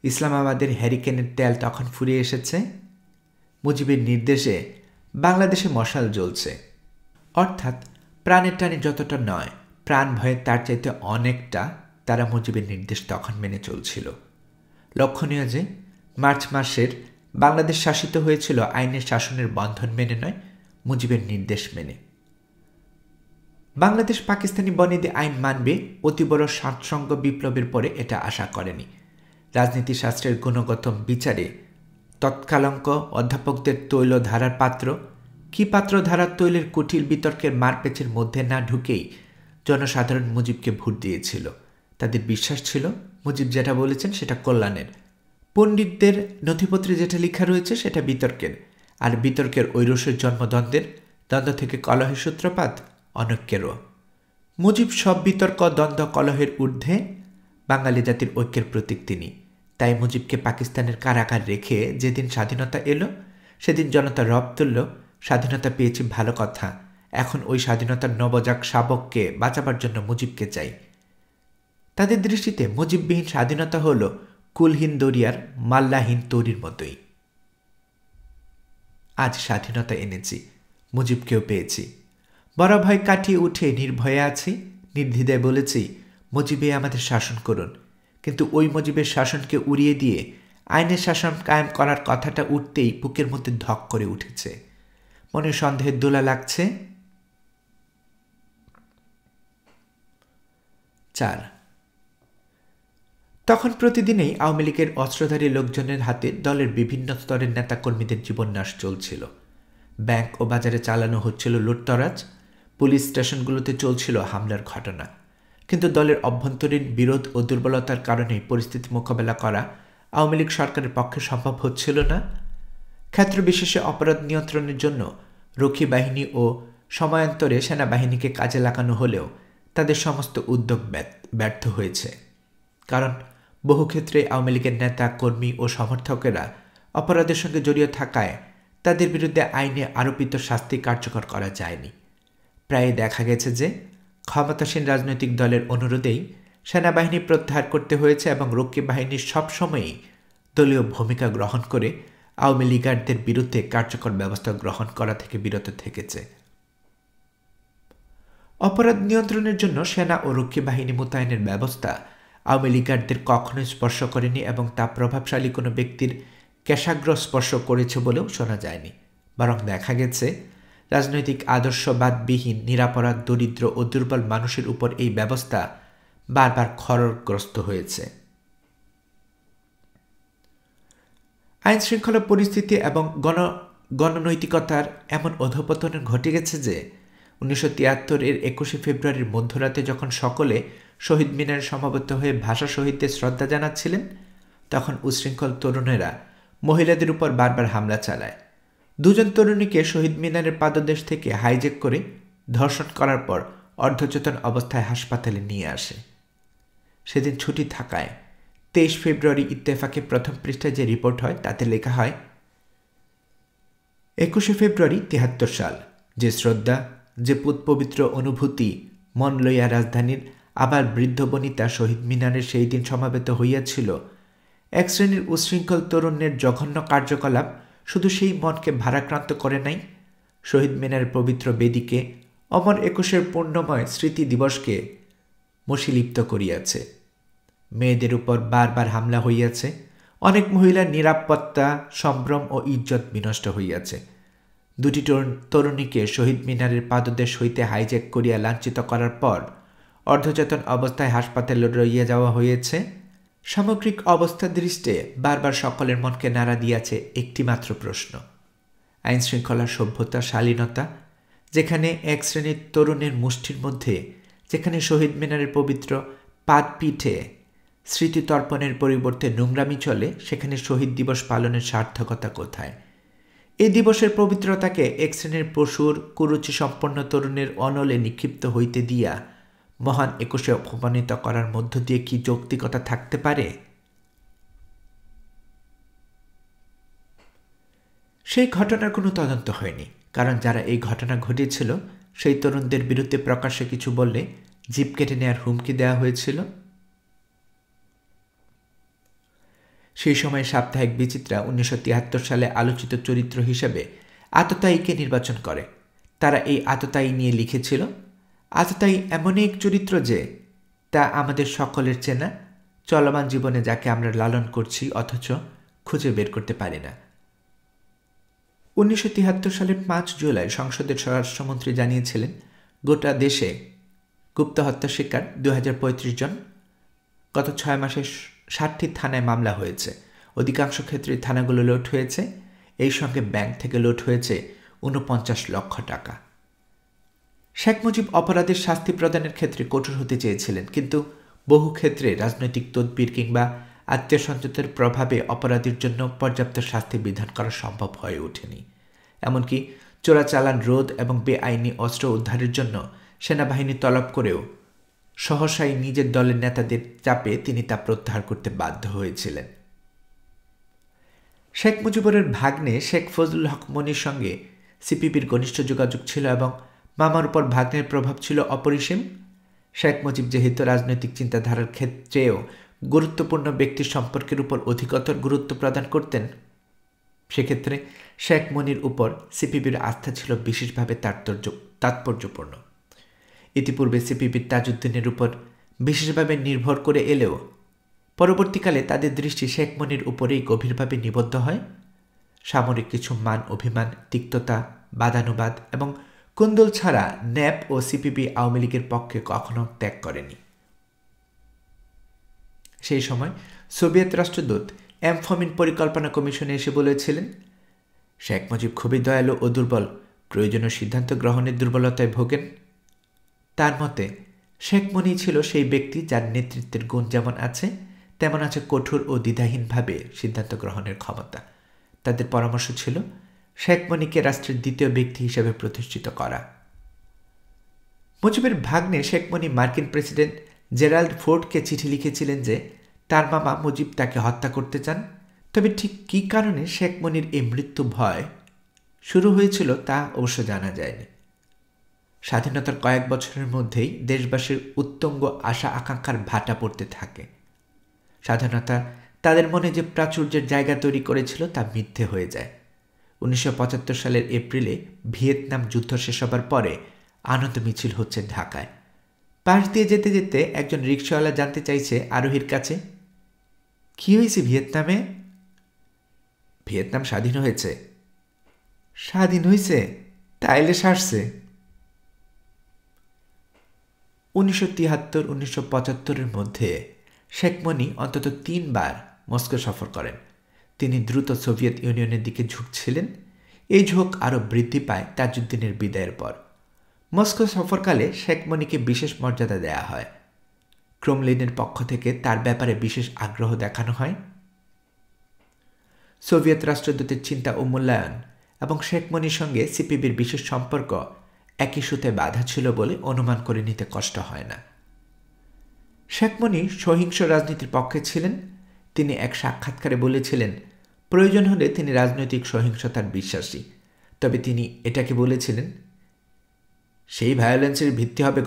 S1: ইসলামাবাদের হ্যারিকেনের তেল তখন ফুরিয়ে এসেছে। মুজিবের নির্দেশে বাংলাদেশে মশাল জ্বলছে, অর্থাৎ প্রাণের টানে যতটা নয়, প্রাণ ভয়ে তার চাইতে অনেকটা তারা মুজিবের নির্দেশ তখন মেনে চলছিল। লক্ষণীয় যে মার্চ মাসের বাংলাদেশ শাসিত হয়েছিল আইনের শাসনের বন্ধন মেনে নয়, মুজিবের নির্দেশ মেনে। বাংলাদেশ পাকিস্তানি বনেদি আইন মানবে অতি বড় সাতসঙ্গ বিপ্লবের পরে এটা আশা করেনি। রাজনীতিশাস্ত্রের গুণগত বিচারে তৎকালঙ্ক অধ্যাপকদের তৈল ধারার পাত্র কি পাত্র ধারার তৈলের কুটিল বিতর্কের মারপেচের মধ্যে না ঢুকেই জনসাধারণ মুজিবকে ভোট দিয়েছিল। তাদের বিশ্বাস ছিল মুজিব যেটা বলেছেন সেটা কল্যাণের। পণ্ডিতদের নথিপত্রে যেটা লেখা রয়েছে সেটা বিতর্কের, আর বিতর্কের ঐরসের জন্মদ্বন্দ্বের, দ্বন্দ্ব থেকে কলহের সূত্রপাত অনৈক্যেরও। মুজিব সব বিতর্ক, দ্বন্দ্ব, কলহের ঊর্ধ্বে বাঙালি জাতির ঐক্যের প্রতীক তিনি। তাই মুজিবকে পাকিস্তানের কারাগার রেখে যেদিন স্বাধীনতা এলো সেদিন জনতা রব তুলল, স্বাধীনতা পেয়েছি ভালো কথা, এখন ওই স্বাধীনতার নবজাক শাবককে বাঁচাবার জন্য মুজিবকে চাই। তাদের দৃষ্টিতে মুজিববিহীন স্বাধীনতা হল কুলহীন দরিয়ার মাল্লাহীন তৈরির মতোই। আজ স্বাধীনতা এনেছি, মুজিবকেও পেয়েছি, বড় ভয় কাটিয়ে উঠে নির্ভয়ে আছি, নির্দ্বিধায় বলেছি মুজিবে আমাদের শাসন করুন। কিন্তু ওই মুজিবের শাসনকে উড়িয়ে দিয়ে আইনের শাসন কায়েম করার কথাটা উঠতেই বুকের মধ্যে ধক করে উঠেছে, মনে সন্দেহের দোলা লাগছে। 4 তখন প্রতিদিনেই আওয়ামী লীগের অস্ত্রধারী লোকজনের হাতে দলের বিভিন্ন স্তরের নেতাকর্মীদের জীবননাশ চলছিল। ব্যাংক ও বাজারে চালানো হচ্ছিল লুটতরাজ, পুলিশ স্টেশনগুলোতে চলছিল হামলার ঘটনা। কিন্তু দলের অভ্যন্তরীণ বিরোধ ও দুর্বলতার কারণে পরিস্থিতি মোকাবেলা করা আওয়ামী লীগ সরকারের পক্ষে সম্ভব হচ্ছিল না। ক্ষেত্রবিশেষে অপরাধ নিয়ন্ত্রণের জন্য রক্ষী বাহিনী ও সময়ান্তরে সেনাবাহিনীকে কাজে লাগানো হলেও তাদের সমস্ত উদ্যোগ ব্যর্থ হয়েছে, কারণ বহু ক্ষেত্রে আওয়ামী লীগের নেতা কর্মী ও সমর্থকেরা অপরাধের সঙ্গে জড়িত থাকায় তাদের বিরুদ্ধে আইনে আরোপিত শাস্তি কার্যকর করা যায়নি। প্রায় দেখা গেছে যে ক্ষমতাসীন রাজনৈতিক দলের অনুরোধেই সেনাবাহিনী প্রত্যাহার করতে হয়েছে এবং রক্ষী বাহিনী সবসময়ই দলীয় ভূমিকা গ্রহণ করে আওয়ামী লীগারদের বিরুদ্ধে কার্যকর ব্যবস্থা গ্রহণ করা থেকে বিরত থেকেছে। অপরাধ নিয়ন্ত্রণের জন্য সেনা ও রক্ষী বাহিনী মোতায়েনের ব্যবস্থা আওয়ামী লীগারদের কখনোই স্পর্শ করেনি এবং তা প্রভাবশালী কোনো ব্যক্তির কেশাগ্র স্পর্শ করেছে বলেও শোনা যায়নি। বরং দেখা গেছে রাজনৈতিক আদর্শবাদবিহীন নিরাপরাধ দরিদ্র ও দুর্বল মানুষের উপর এই ব্যবস্থা বারবার খড়গ্রস্ত হয়েছে। আইন শৃঙ্খলা পরিস্থিতি এবং গণনৈতিকতার এমন অধঃপতন ঘটে গেছে যে 1973-এর 21শে ফেব্রুয়ারির মধ্যরাতে যখন সকলে শহীদ মিনারে সমবেত হয়ে ভাষা শহীদদের শ্রদ্ধা জানাচ্ছিলেন, তখন উচ্ছৃঙ্খল তরুণেরা মহিলাদের উপর বারবার হামলা চালায়। 2 জন তরুণীকে শহীদ মিনারের পাদদেশ থেকে হাইজ্যাক করে ধর্ষণ করার পর অর্ধচেতন অবস্থায় হাসপাতালে নিয়ে আসে। সেদিন ছুটি থাকায় 23 ফেব্রুয়ারি ইত্তেফাকে প্রথম পৃষ্ঠায় যে রিপোর্ট হয় তাতে লেখা হয়, 21শে ফেব্রুয়ারি 73 সাল, যে শ্রদ্ধা, যে পবিত্র অনুভূতি মন লইয়া রাজধানীর আবার বৃদ্ধ বনিতা শহীদ মিনারে সেই দিন সমাবেত হইয়াছিল, এক শ্রেণীর উচ্ছৃঙ্খল তরুণের জঘন্য কার্যকলাপ শুধু সেই মনকে ভারাক্রান্ত করে নাই, শহীদ মিনারের পবিত্র বেদিকে, অমর 21-এর পূর্ণময় স্মৃতি দিবসকে মশীলিপ্ত করিয়াছে। মেয়েদের উপর বারবার হামলা হইয়াছে, অনেক মহিলার নিরাপত্তা, সম্ভ্রম ও ইজ্জত বিনষ্ট হইয়াছে। 2টি তরুণীকে শহীদ মিনারের পাদদেশ হইতে হাইজ্যাক করিয়া লাঞ্ছিত করার পর অর্ধচেতন অবস্থায় হাসপাতালে লইয়া যাওয়া হয়েছে। সামগ্রিক অবস্থা দৃষ্টে বারবার সকলের মনকে নাড়া দিয়াছে একটি মাত্র প্রশ্ন: আইন শৃঙ্খলা, সভ্যতা, শালীনতা, যেখানে এক শ্রেণীর তরুণের মুষ্টির মধ্যে, যেখানে শহীদ মিনারের পবিত্র পাদপীঠে স্মৃতিতর্পণের পরিবর্তে নোংরামি চলে, সেখানে শহীদ দিবস পালনের সার্থকতা কোথায়? এই দিবসের পবিত্রতাকে এক শ্রেণীর পশুর কুরুচি সম্পন্ন তরুণের অনলে নিক্ষিপ্ত হইতে দিয়া মহান 21শে অপমানিত করার মধ্য দিয়ে কি যৌক্তিকতা থাকতে পারে? সেই ঘটনার কোনো তদন্ত হয়নি, কারণ যারা এই ঘটনা ঘটিয়েছিল সেই তরুণদের বিরুদ্ধে প্রকাশ্যে কিছু বললে জিপ কেটে নেওয়ার হুমকি দেওয়া হয়েছিল। সেই সময় সাপ্তাহিক বিচিত্রা 1973 সালে আলোচিত চরিত্র হিসেবে আততায়ীকে নির্বাচন করে। তারা এই আততায়ী নিয়ে লিখেছিল, আততায়ী এমন এক চরিত্র যে তা আমাদের সকলের চেনা, চলমান জীবনে যাকে আমরা লালন করছি অথচ খুঁজে বের করতে পারি না। 1973 সালের 5 জুলাই সংসদের স্বরাষ্ট্রমন্ত্রী জানিয়েছিলেন, গোটা দেশে গুপ্ত হত্যা শিকার 2035 জন। গত 6 মাসে 60টি থানায় মামলা হয়েছে। অধিকাংশ ক্ষেত্রে থানাগুলো লুট হয়েছে। এই সঙ্গে ব্যাংক থেকে লুট হয়েছে 49 লক্ষ টাকা। শেখ মুজিব অপরাধের শাস্তি প্রদানের ক্ষেত্রে কঠোর হতে চেয়েছিলেন, কিন্তু বহু ক্ষেত্রে রাজনৈতিক তদবির কিংবা আত্মীয় স্বজনদের প্রভাবে অপরাধীর জন্য পর্যাপ্ত শাস্তি বিধান করা সম্ভব হয়ে ওঠেনি। এমনকি চোরাচালান রোধ এবং বেআইনি অস্ত্র উদ্ধারের জন্য সেনাবাহিনী তলব করেও সহসাই নিজের দলের নেতাদের চাপে তিনি তা প্রত্যাহার করতে বাধ্য হয়েছিলেন। শেখ মুজিবুরের ভাগ্নে শেখ ফজলুল হক মনির সঙ্গে সিপিবির ঘনিষ্ঠ যোগাযোগ ছিল এবং মামার উপর ভাগ্নের প্রভাব ছিল অপরিসীম। শেখ মুজিব যেহেতু রাজনৈতিক চিন্তাধারার ক্ষেত্রেও গুরুত্বপূর্ণ ব্যক্তির সম্পর্কের উপর অধিকতর গুরুত্ব প্রদান করতেন, সেক্ষেত্রে শেখ মনির উপর সিপিবির আস্থা ছিল বিশেষভাবে তাৎপর্যপূর্ণ। ইতিপূর্বে সিপিবির তাজউদ্দিনের উপর বিশেষভাবে নির্ভর করে এলেও পরবর্তীকালে তাদের দৃষ্টি শেখ মনির উপরেই গভীরভাবে নিবদ্ধ হয়। সামরিক কিছু মান অভিমান, তিক্ততা, বাদানুবাদ এবং কুন্দল ছাড়া ন্যাপ ও সিপিবি আওয়ামী লীগের পক্ষে কখনো ত্যাগ করেনি। সেই সময় সোভিয়েত রাষ্ট্রদূত এম ফমিন পরিকল্পনা কমিশনে এসে বলেছিলেন, শেখ মুজিব খুবই দয়ালু ও দুর্বল, প্রয়োজনীয় সিদ্ধান্ত গ্রহণের দুর্বলতায় ভোগেন। তার মতে শেখ মুনি ছিল সেই ব্যক্তি যার নেতৃত্বের গুণ যেমন আছে তেমন আছে কঠোর ও দ্বিধাহীনভাবে সিদ্ধান্ত গ্রহণের ক্ষমতা। তাদের পরামর্শ ছিল শেখ মুনিকে রাষ্ট্রের দ্বিতীয় ব্যক্তি হিসেবে প্রতিষ্ঠিত করা। মুজিবের ভাগ্নে শেখ মনি মার্কিন প্রেসিডেন্ট জেরাল্ড ফোর্ডকে চিঠি লিখেছিলেন যে তার মামা মুজিব তাকে হত্যা করতে চান। তবে ঠিক কী কারণে শেখ মনির এই মৃত্যু ভয় শুরু হয়েছিল তা অবশ্য জানা যায়নি। স্বাধীনতার কয়েক বছরের মধ্যেই দেশবাসীর উত্তুঙ্গ আশা আকাঙ্ক্ষার ভাটা পড়তে থাকে। স্বাধীনতা তাদের মনে যে প্রাচুর্যের জায়গা তৈরি করেছিল তা মিথ্যে হয়ে যায়। 1975 সালের এপ্রিলে ভিয়েতনাম যুদ্ধ শেষ হবার পরে আনন্দ মিছিল হচ্ছে ঢাকায়। পাশ দিয়ে যেতে যেতে একজন রিকশাওয়ালা জানতে চাইছে আরোহীর কাছে, কি হয়েছে ভিয়েতনামে? ভিয়েতনাম স্বাধীন হয়েছে। স্বাধীন হয়েছে? তাইলে সারছে। 1973-1975 মধ্যে শেখ মনি অন্তত 3 বার মস্কো সফর করেন। তিনি দ্রুত সোভিয়েত ইউনিয়নের দিকে ঝুঁকছিলেন। এই ঝোঁক আরও বৃদ্ধি পায় তাজউদ্দিনের বিদায়ের পর। মস্কো সফরকালে শেখ মনিকে বিশেষ মর্যাদা দেয়া হয়। ক্রেমলিনের পক্ষ থেকে তার ব্যাপারে বিশেষ আগ্রহ দেখানো হয়। সোভিয়েত রাষ্ট্রদূতের চিন্তা ও মূল্যায়ন এবং শেখ মনির সঙ্গে সিপিবির বিশেষ সম্পর্ক একই সুতে বাঁধা ছিল বলে অনুমান করে নিতে কষ্ট হয় না। শেখ মনি সহিংস রাজনীতির পক্ষে ছিলেন। তিনি এক সাক্ষাৎকারে বলেছিলেন, প্রয়োজন হলে তিনি রাজনৈতিক সহিংসতার বিশ্বাসী, তবে তিনি এটাকে বলেছিলেন, সেই ভায়োলেন্সের ভিত্তি হবে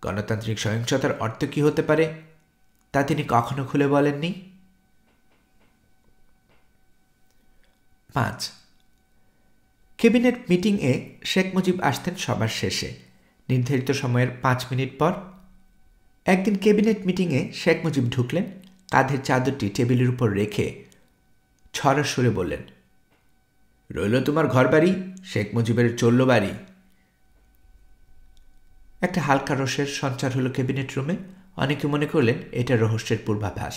S1: গণতান্ত্রিক সহিংসতার অর্থ কী হতে পারে তা তিনি কখনো খুলে বলেননি। 5. ক্যাবিনেট মিটিংয়ে শেখ মুজিব আসতেন সবার শেষে, নির্ধারিত সময়ের 5 মিনিট পর। একদিন ক্যাবিনেট মিটিংয়ে শেখ মুজিব ঢুকলেন, কাঁধের চাদরটি টেবিলের উপর রেখে ছড়া সুরে বললেন, রইল তোমার ঘরবাড়ি, শেখ মুজিবের চলল বাড়ি। একটা হালকা রসের সঞ্চার হলো ক্যাবিনেট রুমে। অনেকে মনে করলেন এটা রহস্যের পূর্বাভাস।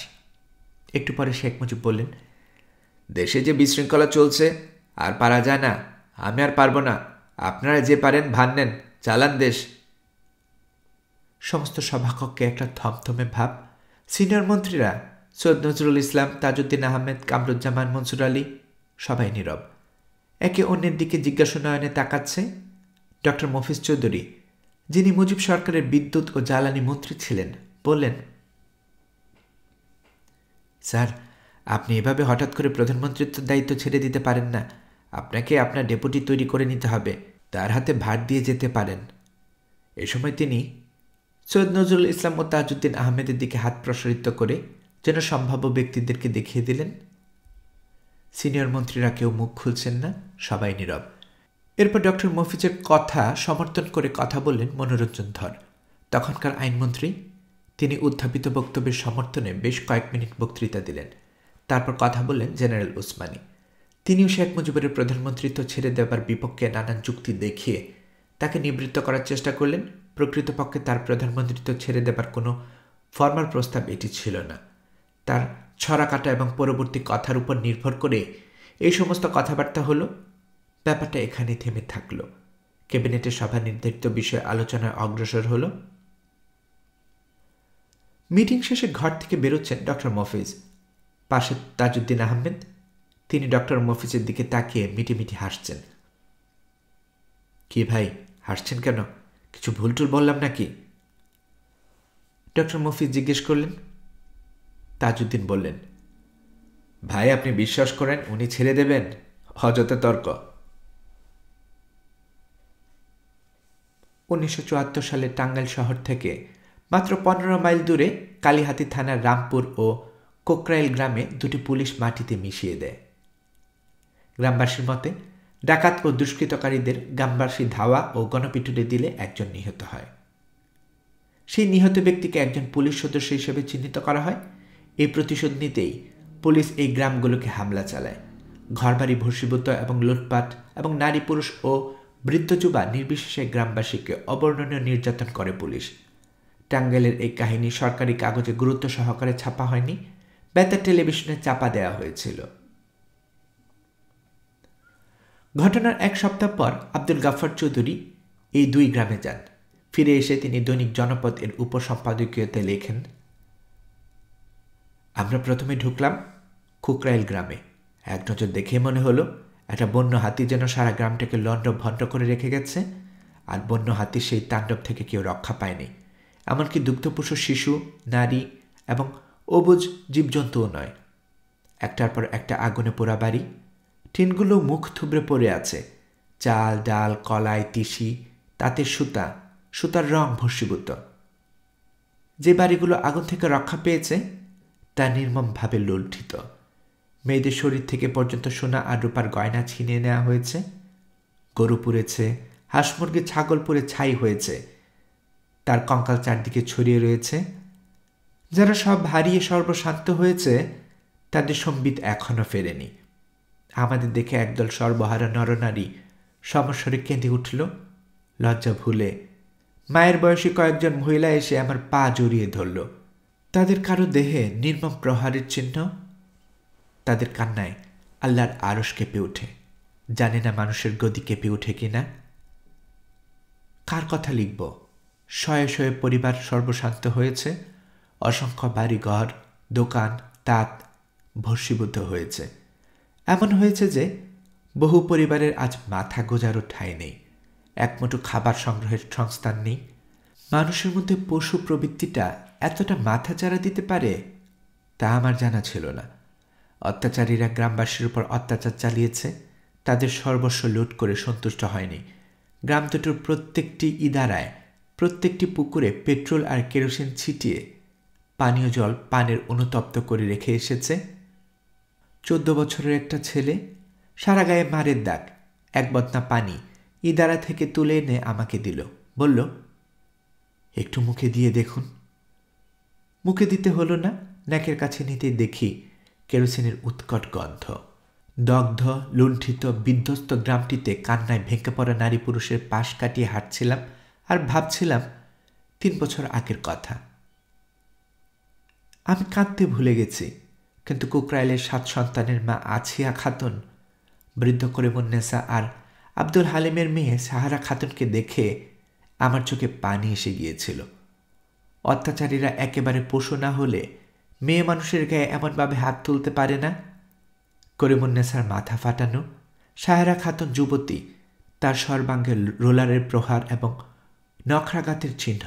S1: একটু পরে শেখ মুজিব বললেন, দেশে যে বিশৃঙ্খলা চলছে আর পারা যায় না, আমি আর পারব না, আপনারা যে পারেন ভান নেন, চালান দেশ। সমস্ত সভাকক্ষে একটা থমথমে ভাব। সিনিয়র মন্ত্রীরা সৈয়দ নজরুল ইসলাম, তাজউদ্দিন আহমেদ, কামরুজ্জামান, মনসুর আলী সবাই নীরব, একে অন্যের দিকে জিজ্ঞাসা নয়নে তাকাচ্ছে। ডক্টর মফিজ চৌধুরী, যিনি মুজিব সরকারের বিদ্যুৎ ও জ্বালানি মন্ত্রী ছিলেন, বললেন, স্যার, আপনি এভাবে হঠাৎ করে প্রধানমন্ত্রীত্বের দায়িত্ব ছেড়ে দিতে পারেন না। আপনাকে আপনার ডেপুটি তৈরি করে নিতে হবে, তার হাতে ভার দিয়ে যেতে পারেন। এ সময় তিনি সৈয়দ নজরুল ইসলাম ও তাজউদ্দিন আহমেদের দিকে হাত প্রসারিত করে যেন সম্ভাব্য ব্যক্তিদেরকে দেখিয়ে দিলেন। সিনিয়র মন্ত্রীরা কেউ মুখ খুলছেন না, সবাই নীরব। এরপর ডক্টর মফিজের কথা সমর্থন করে কথা বললেন মনোরঞ্জন ধর, তখনকার আইনমন্ত্রী। তিনি উত্থাপিত বক্তব্যের সমর্থনে বেশ কয়েক মিনিট বক্তৃতা দিলেন। তারপর কথা বললেন জেনারেল ওসমানী। তিনিও শেখ মুজিবের প্রধানমন্ত্রিত্ব ছেড়ে দেওয়ার বিপক্ষে নানান যুক্তি দেখিয়ে তাকে নিবৃত্ত করার চেষ্টা করলেন। প্রকৃতপক্ষে তার প্রধানমন্ত্রিত্ব ছেড়ে দেবার কোনো ফর্মাল প্রস্তাব এটি ছিল না। তার ছড়াকাটা এবং পরবর্তী কথার উপর নির্ভর করে এই সমস্ত কথাবার্তা হলো। ব্যাপারটা এখানে থেমে থাকল। ক্যাবিনেটের সভা নির্ধারিত বিষয়ে আলোচনায় অগ্রসর হল। মিটিং শেষে ঘর থেকে বেরোচ্ছেন ডক্টর মফিজ, পাশে তাজউদ্দিন আহমেদ। তিনি ডক্টর মফিজের দিকে তাকিয়ে মিটিমিটি হাসছেন। কি ভাই, হাসছেন কেন? কিছু ভুলটুল বললাম নাকি? ডক্টর মফিজ জিজ্ঞেস করলেন। তাজউদ্দিন বললেন, ভাই, আপনি বিশ্বাস করেন উনি ছেড়ে দেবেন? অযথা তর্ক। 1974 সালে টাঙ্গাইল শহর থেকে মাত্র 15 মাইল দূরে কালিহাতী থানার রামপুর ও কোকরাইল গ্রামে দুটি পুলিশ মাটিতে মিশিয়ে দেয়। গ্রামবাসীর মতে ডাকাত ও দুষ্কৃতকারীদের গ্রামবাসী ধাওয়া ও গণপিটুনি দিলে একজন নিহত হয়। সেই নিহত ব্যক্তিকে একজন পুলিশ সদস্য হিসেবে চিহ্নিত করা হয়। এই প্রতিশোধ নিতেই পুলিশ এই গ্রামগুলোকে হামলা চালায়। ঘরবাড়ি ভস্মীভূত এবং লুটপাট এবং নারী পুরুষ ও বৃদ্ধ যুবা নির্বিশেষে গ্রামবাসীকে অবর্ণনীয় নির্যাতন করে পুলিশ। টাঙ্গাইলের এই কাহিনী সরকারি কাগজে গুরুত্ব সহকারে ছাপা হয়নি, বেতার টেলিভিশনে চাপা দেওয়া হয়েছিল। ঘটনার এক সপ্তাহ পর আব্দুল গাফফার চৌধুরী এই দুই গ্রামে যান। ফিরে এসে তিনি দৈনিক জনপদ এর উপসম্পাদকীয়তে লেখেন, আমরা প্রথমে ঢুকলাম কোকরাইল গ্রামে। এক নজর দেখে মনে হলো একটা বন্য হাতি যেন সারা গ্রামটাকে লন্ড ভন্ড করে রেখে গেছে। আর বন্য হাতির সেই তাণ্ডব থেকে কেউ রক্ষা পায়নি, এমনকি দুগ্ধপোষ্য শিশু, নারী এবং অবুঝ জীবজন্তুও নয়। একটার পর একটা আগুনে পোড়া বাড়ি, টিনগুলো মুখ থুবড়ে পড়ে আছে, চাল ডাল কলাই তিসি তাঁতের সুতার রং ভস্মীভূত। যে বাড়িগুলো আগুন থেকে রক্ষা পেয়েছে তা নির্মমভাবে লুণ্ঠিত। মেয়েদের শরীর থেকে পর্যন্ত সোনা আর রূপার গয়না ছিনিয়ে নেওয়া হয়েছে। গরু পুড়েছে, হাঁস মুরগি ছাগল পুড়ে ছাই হয়েছে, তার কঙ্কাল চারদিকে ছড়িয়ে রয়েছে। যারা সব হারিয়ে সর্বশান্ত হয়েছে তাদের সম্বিত এখনো ফেরেনি। আমাদের দেখে একদল সর্বহারা নরনারী সমস্বরে কেঁদে উঠল লজ্জা ভুলে। মায়ের বয়সী কয়েকজন মহিলা এসে আমার পা জড়িয়ে ধরল। তাদের কারো দেহে নির্মম প্রহারের চিহ্ন। তাদের কান্নায় আল্লাহর আরশ কেঁপে ওঠে। জানে না মানুষের গদি কেঁপে ওঠে কিনা। কার কথা লিখব? শয়ে শয়ে পরিবার সর্বশান্ত হয়েছে, অসংখ্য বাড়িঘর দোকান তাঁত ভস্মীভূত হয়েছে। এমন হয়েছে যে বহু পরিবারের আজ মাথা গোজারও ঠাঁই নেই, একমুঠো খাবার সংগ্রহের সংস্থান নেই। মানুষের মধ্যে পশু প্রবৃত্তিটা এতটা মাথা চাড়া দিতে পারে তা আমার জানা ছিল না। অত্যাচারীরা গ্রামবাসীর উপর অত্যাচার চালিয়েছে, তাদের সর্বস্ব লুট করে সন্তুষ্ট হয়নি। গ্রাম দুটোর প্রত্যেকটি ইদারায়, প্রত্যেকটি পুকুরে পেট্রোল আর কেরোসিন ছিটিয়ে পানীয় জল পানের অনুতপ্ত করে রেখে এসেছে। 14 বছরের একটা ছেলে, সারা গায়ে মারের দাগ, এক বদনা পানি ইদারা থেকে তুলে এনে আমাকে দিল। বলল, একটু মুখে দিয়ে দেখুন। মুখে দিতে হলো না, নাকের কাছে নিতে দেখি কেরোসিনের উৎকট গন্ধ। দগ্ধ লুণ্ঠিত বিধ্বস্ত গ্রামটিতে কান্নায় ভেঙে পড়া নারী পুরুষের পাশ কাটিয়ে হাঁটছিলাম আর ভাবছিলাম 3 বছর আগের কথা। আমি কাঁদতে ভুলে গেছি, কিন্তু কুকরাইলের 7 সন্তানের মা আছিয়া খাতুন, বৃদ্ধ করিমুন্নেসা আর আব্দুল হালিমের মেয়ে সাহারা খাতুনকে দেখে আমার চোখে পানি এসে গিয়েছিল। অত্যাচারীরা একেবারে পশু না হলে মেয়ে মানুষের গায়ে এমনভাবে হাত তুলতে পারে না। করিমুন্নেসার মাথা ফাটানো, সাহারা খাতুন যুবতী, তার সর্বাঙ্গে রোলারের প্রহার এবং নখরাঘাতের চিহ্ন।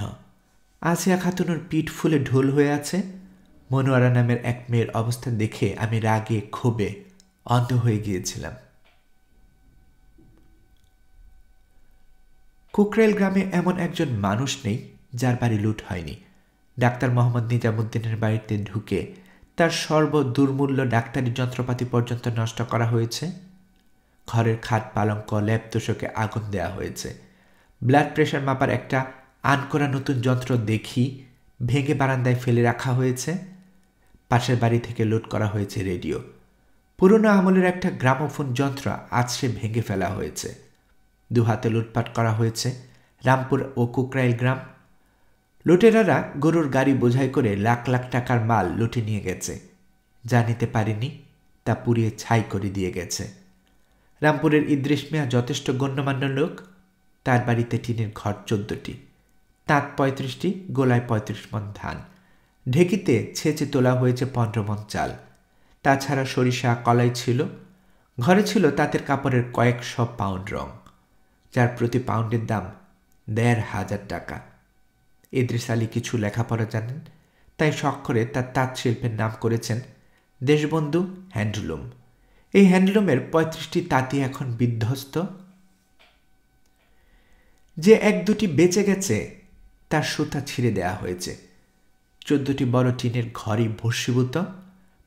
S1: আসিয়া খাতুনের পিঠ ফুলে ঢোল হয়ে আছে। মনোয়ারা নামের এক মেয়ের অবস্থা দেখে আমি রাগে ক্ষোভে অন্ধ হয়ে গিয়েছিলাম। কুকরাইল গ্রামে এমন একজন মানুষ নেই যার বাড়ি লুট হয়নি। ডাক্তার মোহাম্মদ নিজামুদ্দিনের বাড়িতে ঢুকে তার সর্বদুর্মূল্য ডাক্তারি যন্ত্রপাতি পর্যন্ত নষ্ট করা হয়েছে। ঘরের খাট পালঙ্ক ল্যাব তোষকে আগুন দেওয়া হয়েছে। ব্লাড প্রেশার মাপার একটা আনকরা নতুন যন্ত্র দেখি ভেঙে বারান্দায় ফেলে রাখা হয়েছে। পাশের বাড়ি থেকে লুট করা হয়েছে রেডিও। পুরনো আমলের একটা গ্রামোফোন যন্ত্র আছড়ে ভেঙে ফেলা হয়েছে। 2 হাতে লুটপাট করা হয়েছে রামপুর ও কুকরাইল গ্রাম। লুটেরারা গরুর গাড়ি বোঝাই করে লাখ লাখ টাকার মাল লুটে নিয়ে গেছে। যা নিতে পারেনি তা পুড়িয়ে ছাই করে দিয়ে গেছে। রামপুরের ইদ্রিস মিয়া যথেষ্ট গণ্যমান্য লোক। তার বাড়িতে টিনের ঘর 14টি, তাঁত 35টি, গোলায় 35 মণ ধান, ঢেকিতে ছেঁচে তোলা হয়েছে 15 মণ চাল। তাছাড়া সরিষা কলাই ছিল। ঘরে ছিল তাঁতের কাপড়ের কয়েকশো পাউন্ড রং, যার প্রতি পাউন্ডের দাম 1,500 টাকা। ইদ্রিস আলী কিছু লেখাপড়া জানেন, তাই শখ করে তার তাঁত শিল্পের নাম করেছেন দেশবন্ধু হ্যান্ডলুম। এই হ্যান্ডলুমের 35টি তাঁতি এখন বিধ্বস্ত। যে 1-2টি বেঁচে গেছে তার সুতা ছিঁড়ে দেওয়া হয়েছে। 14টি বড় টিনের ঘরই ভস্মীভূত।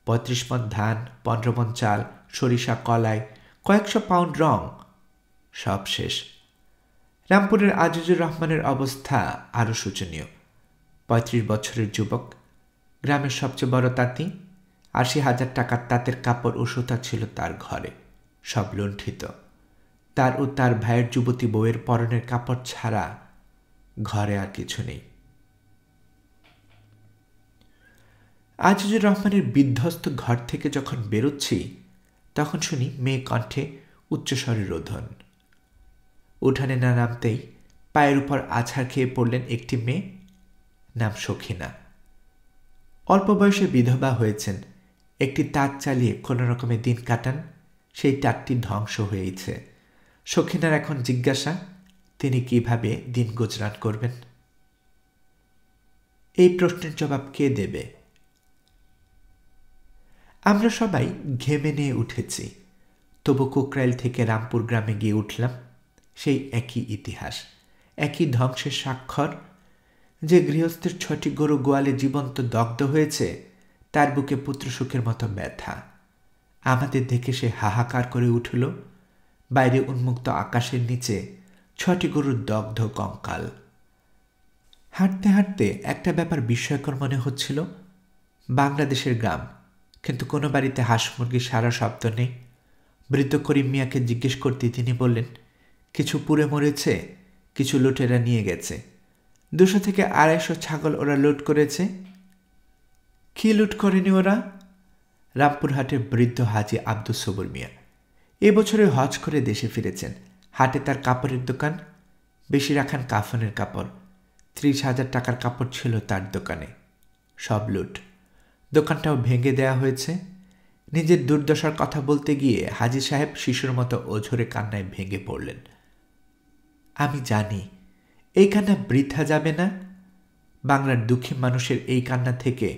S1: 35 মণ ধান, 15 মণ চাল, সরিষা কলাই, কয়েকশো পাউন্ড রং, সব শেষ। রামপুরের আজিজুর রহমানের অবস্থা আরও শোচনীয়। 35 বছরের যুবক, গ্রামের সবচেয়ে বড় তাঁতি। 80,000 টাকার তাঁতের কাপড় ও সুতা ছিল তার ঘরে, সব লুণ্ঠিত। তার ও তার ভাইয়ের যুবতী বউয়ের পরনের কাপড় ছাড়া ঘরে আর কিছু নেই। আজিজুর রহমানের বিধ্বস্ত ঘর থেকে যখন বেরোচ্ছি তখন শুনি মেয়ে কণ্ঠে উচ্চস্বরে রোধন। উঠানে না নামতেই পায়ের উপর আছাড় খেয়ে পড়লেন একটি মেয়ে, নাম সখিনা। অল্প বয়সে বিধবা হয়েছেন। একটি তাঁত চালিয়ে কোনো রকমে দিন কাটান। সেই তাঁতটি ধ্বংস হয়েছে। সখিনার এখন জিজ্ঞাসা, তিনি কিভাবে দিন গুজরান করবেন? এই প্রশ্নের জবাব কে দেবে? আমরা সবাই ঘেমে নিয়ে উঠেছি, তবু কোকরাইল থেকে রামপুর গ্রামে গিয়ে উঠলাম। সেই একই ইতিহাস, একই ধ্বংসের স্বাক্ষর। যে গৃহস্থের 6টি গরু গোয়ালে জীবন্ত দগ্ধ হয়েছে, তার বুকে পুত্রসুখের মতো ব্যথা। আমাদের দেখে সে হাহাকার করে উঠল। বাইরে উন্মুক্ত আকাশের নিচে 6টি গরুর দগ্ধ কঙ্কাল। হাঁটতে হাঁটতে একটা ব্যাপার বিস্ময়কর মনে হচ্ছিল। বাংলাদেশের গ্রাম, কিন্তু কোনো বাড়িতে হাঁস মুরগির সারা শব্দ নেই। বৃদ্ধ করিম মিয়াকে জিজ্ঞেস করতে তিনি বললেন, কিছু পুড়ে মরেছে, কিছু লুটেরা নিয়ে গেছে। 200 থেকে 250 ছাগল ওরা লুট করেছে। কি লুট করেনি ওরা? রামপুরহাটের বৃদ্ধ হাজি আব্দুস সবুর মিয়া এবছরে হজ করে দেশে ফিরেছেন। হাটে তার কাপড়ের দোকান, বেশি রাখান কাফনের কাপড়। 30,000 টাকার কাপড় ছিল তার দোকানে, সব লুট। দোকানটাও ভেঙে দেয়া হয়েছে। নিজের দুর্দশার কথা বলতে গিয়ে হাজি সাহেব শিশুর মতো ওঝরে কান্নায় ভেঙে পড়লেন। আমি জানি এই কান্না বৃথা যাবে না। বাংলার দুঃখী মানুষের এই কান্না থেকে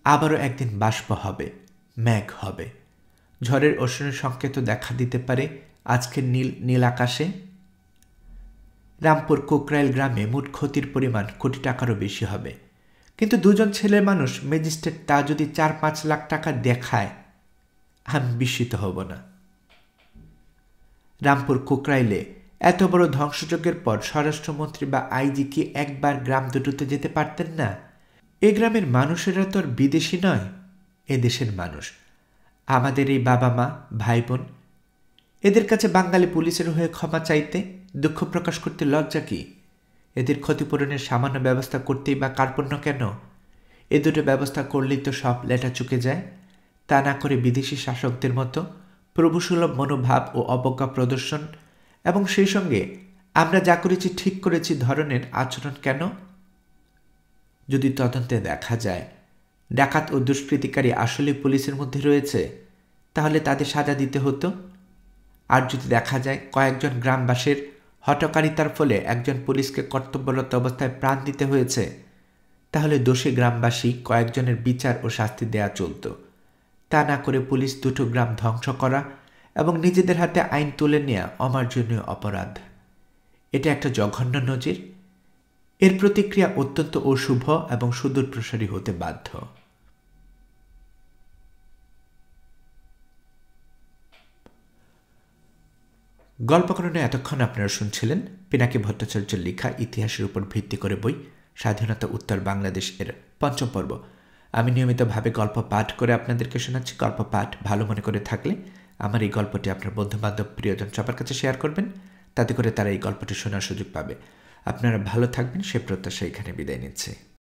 S1: আবারও একদিন বাষ্প হবে, মেঘ হবে। ঝড়ের অশনের সংকেত দেখা দিতে পারে আজকের নীল আকাশে। রামপুর কোকরাইল গ্রামে মোট ক্ষতির পরিমাণ কোটি টাকারও বেশি হবে, কিন্তু 2জন ছেলের মানুষ ম্যাজিস্ট্রেট তা যদি 4-5 লাখ টাকা দেখায়, আমি বিস্মিত হব না। রামপুর কোকরাইলে এত বড় ধ্বংসযজ্ঞের পর স্বরাষ্ট্রমন্ত্রী বা আইজি কি একবার গ্রাম দুটোতে যেতে পারতেন না? এ গ্রামের মানুষেরা তো আর বিদেশি নয়, এ দেশের মানুষ। আমাদের এই বাবা মা ভাই বোন, এদের কাছে বাঙালি পুলিশের হয়ে ক্ষমা চাইতে, দুঃখ প্রকাশ করতে লজ্জা কি? এদের ক্ষতিপূরণের সামান্য ব্যবস্থা করতেই বা কার্পণ্য কেন? এ দুটো ব্যবস্থা করলেই তো সব লেটা চুকে যায়। তা না করে বিদেশি শাসকদের মতো প্রভুসুলভ মনোভাব ও অবজ্ঞা প্রদর্শন, এবং সেই সঙ্গে আমরা যা করেছি ঠিক করেছি ধরনের আচরণ কেন? যদি তদন্তে দেখা যায় ডাকাত ও দুষ্কৃতিকারী আসলে পুলিশের মধ্যে রয়েছে, তাহলে তাদের সাজা দিতে হতো। আর যদি দেখা যায় কয়েকজন গ্রামবাসীর হঠকারিতার ফলে একজন পুলিশকে কর্তব্যরত অবস্থায় প্রাণ দিতে হয়েছে, তাহলে দোষী গ্রামবাসী কয়েকজনের বিচার ও শাস্তি দেয়া চলত। তা না করে পুলিশ 2টো গ্রাম ধ্বংস করা এবং নিজেদের হাতে আইন তুলে নেওয়া অমার্জনীয় অপরাধ। এটা একটা জঘন্য নজির। এর প্রতিক্রিয়া অত্যন্ত অশুভ এবং সুদূর প্রসারী হতে বাধ্য। গল্পকরণে এতক্ষণ আপনারা শুনছিলেন পিনাকি ভট্টাচার্যের লেখা ইতিহাসের উপর ভিত্তি করে বই স্বাধীনতা উত্তর বাংলাদেশ এর 5ম পর্ব। আমি নিয়মিতভাবে গল্প পাঠ করে আপনাদেরকে শোনাচ্ছি। গল্প পাঠ ভালো মনে করে থাকলে আমার এই গল্পটি আপনার বন্ধুবান্ধব প্রিয়জন সবার কাছে শেয়ার করবেন, তাতে করে তারা এই গল্পটি শোনার সুযোগ পাবে। আপনারা ভালো থাকবেন সে প্রত্যাশা এখানে বিদায় নিচ্ছে।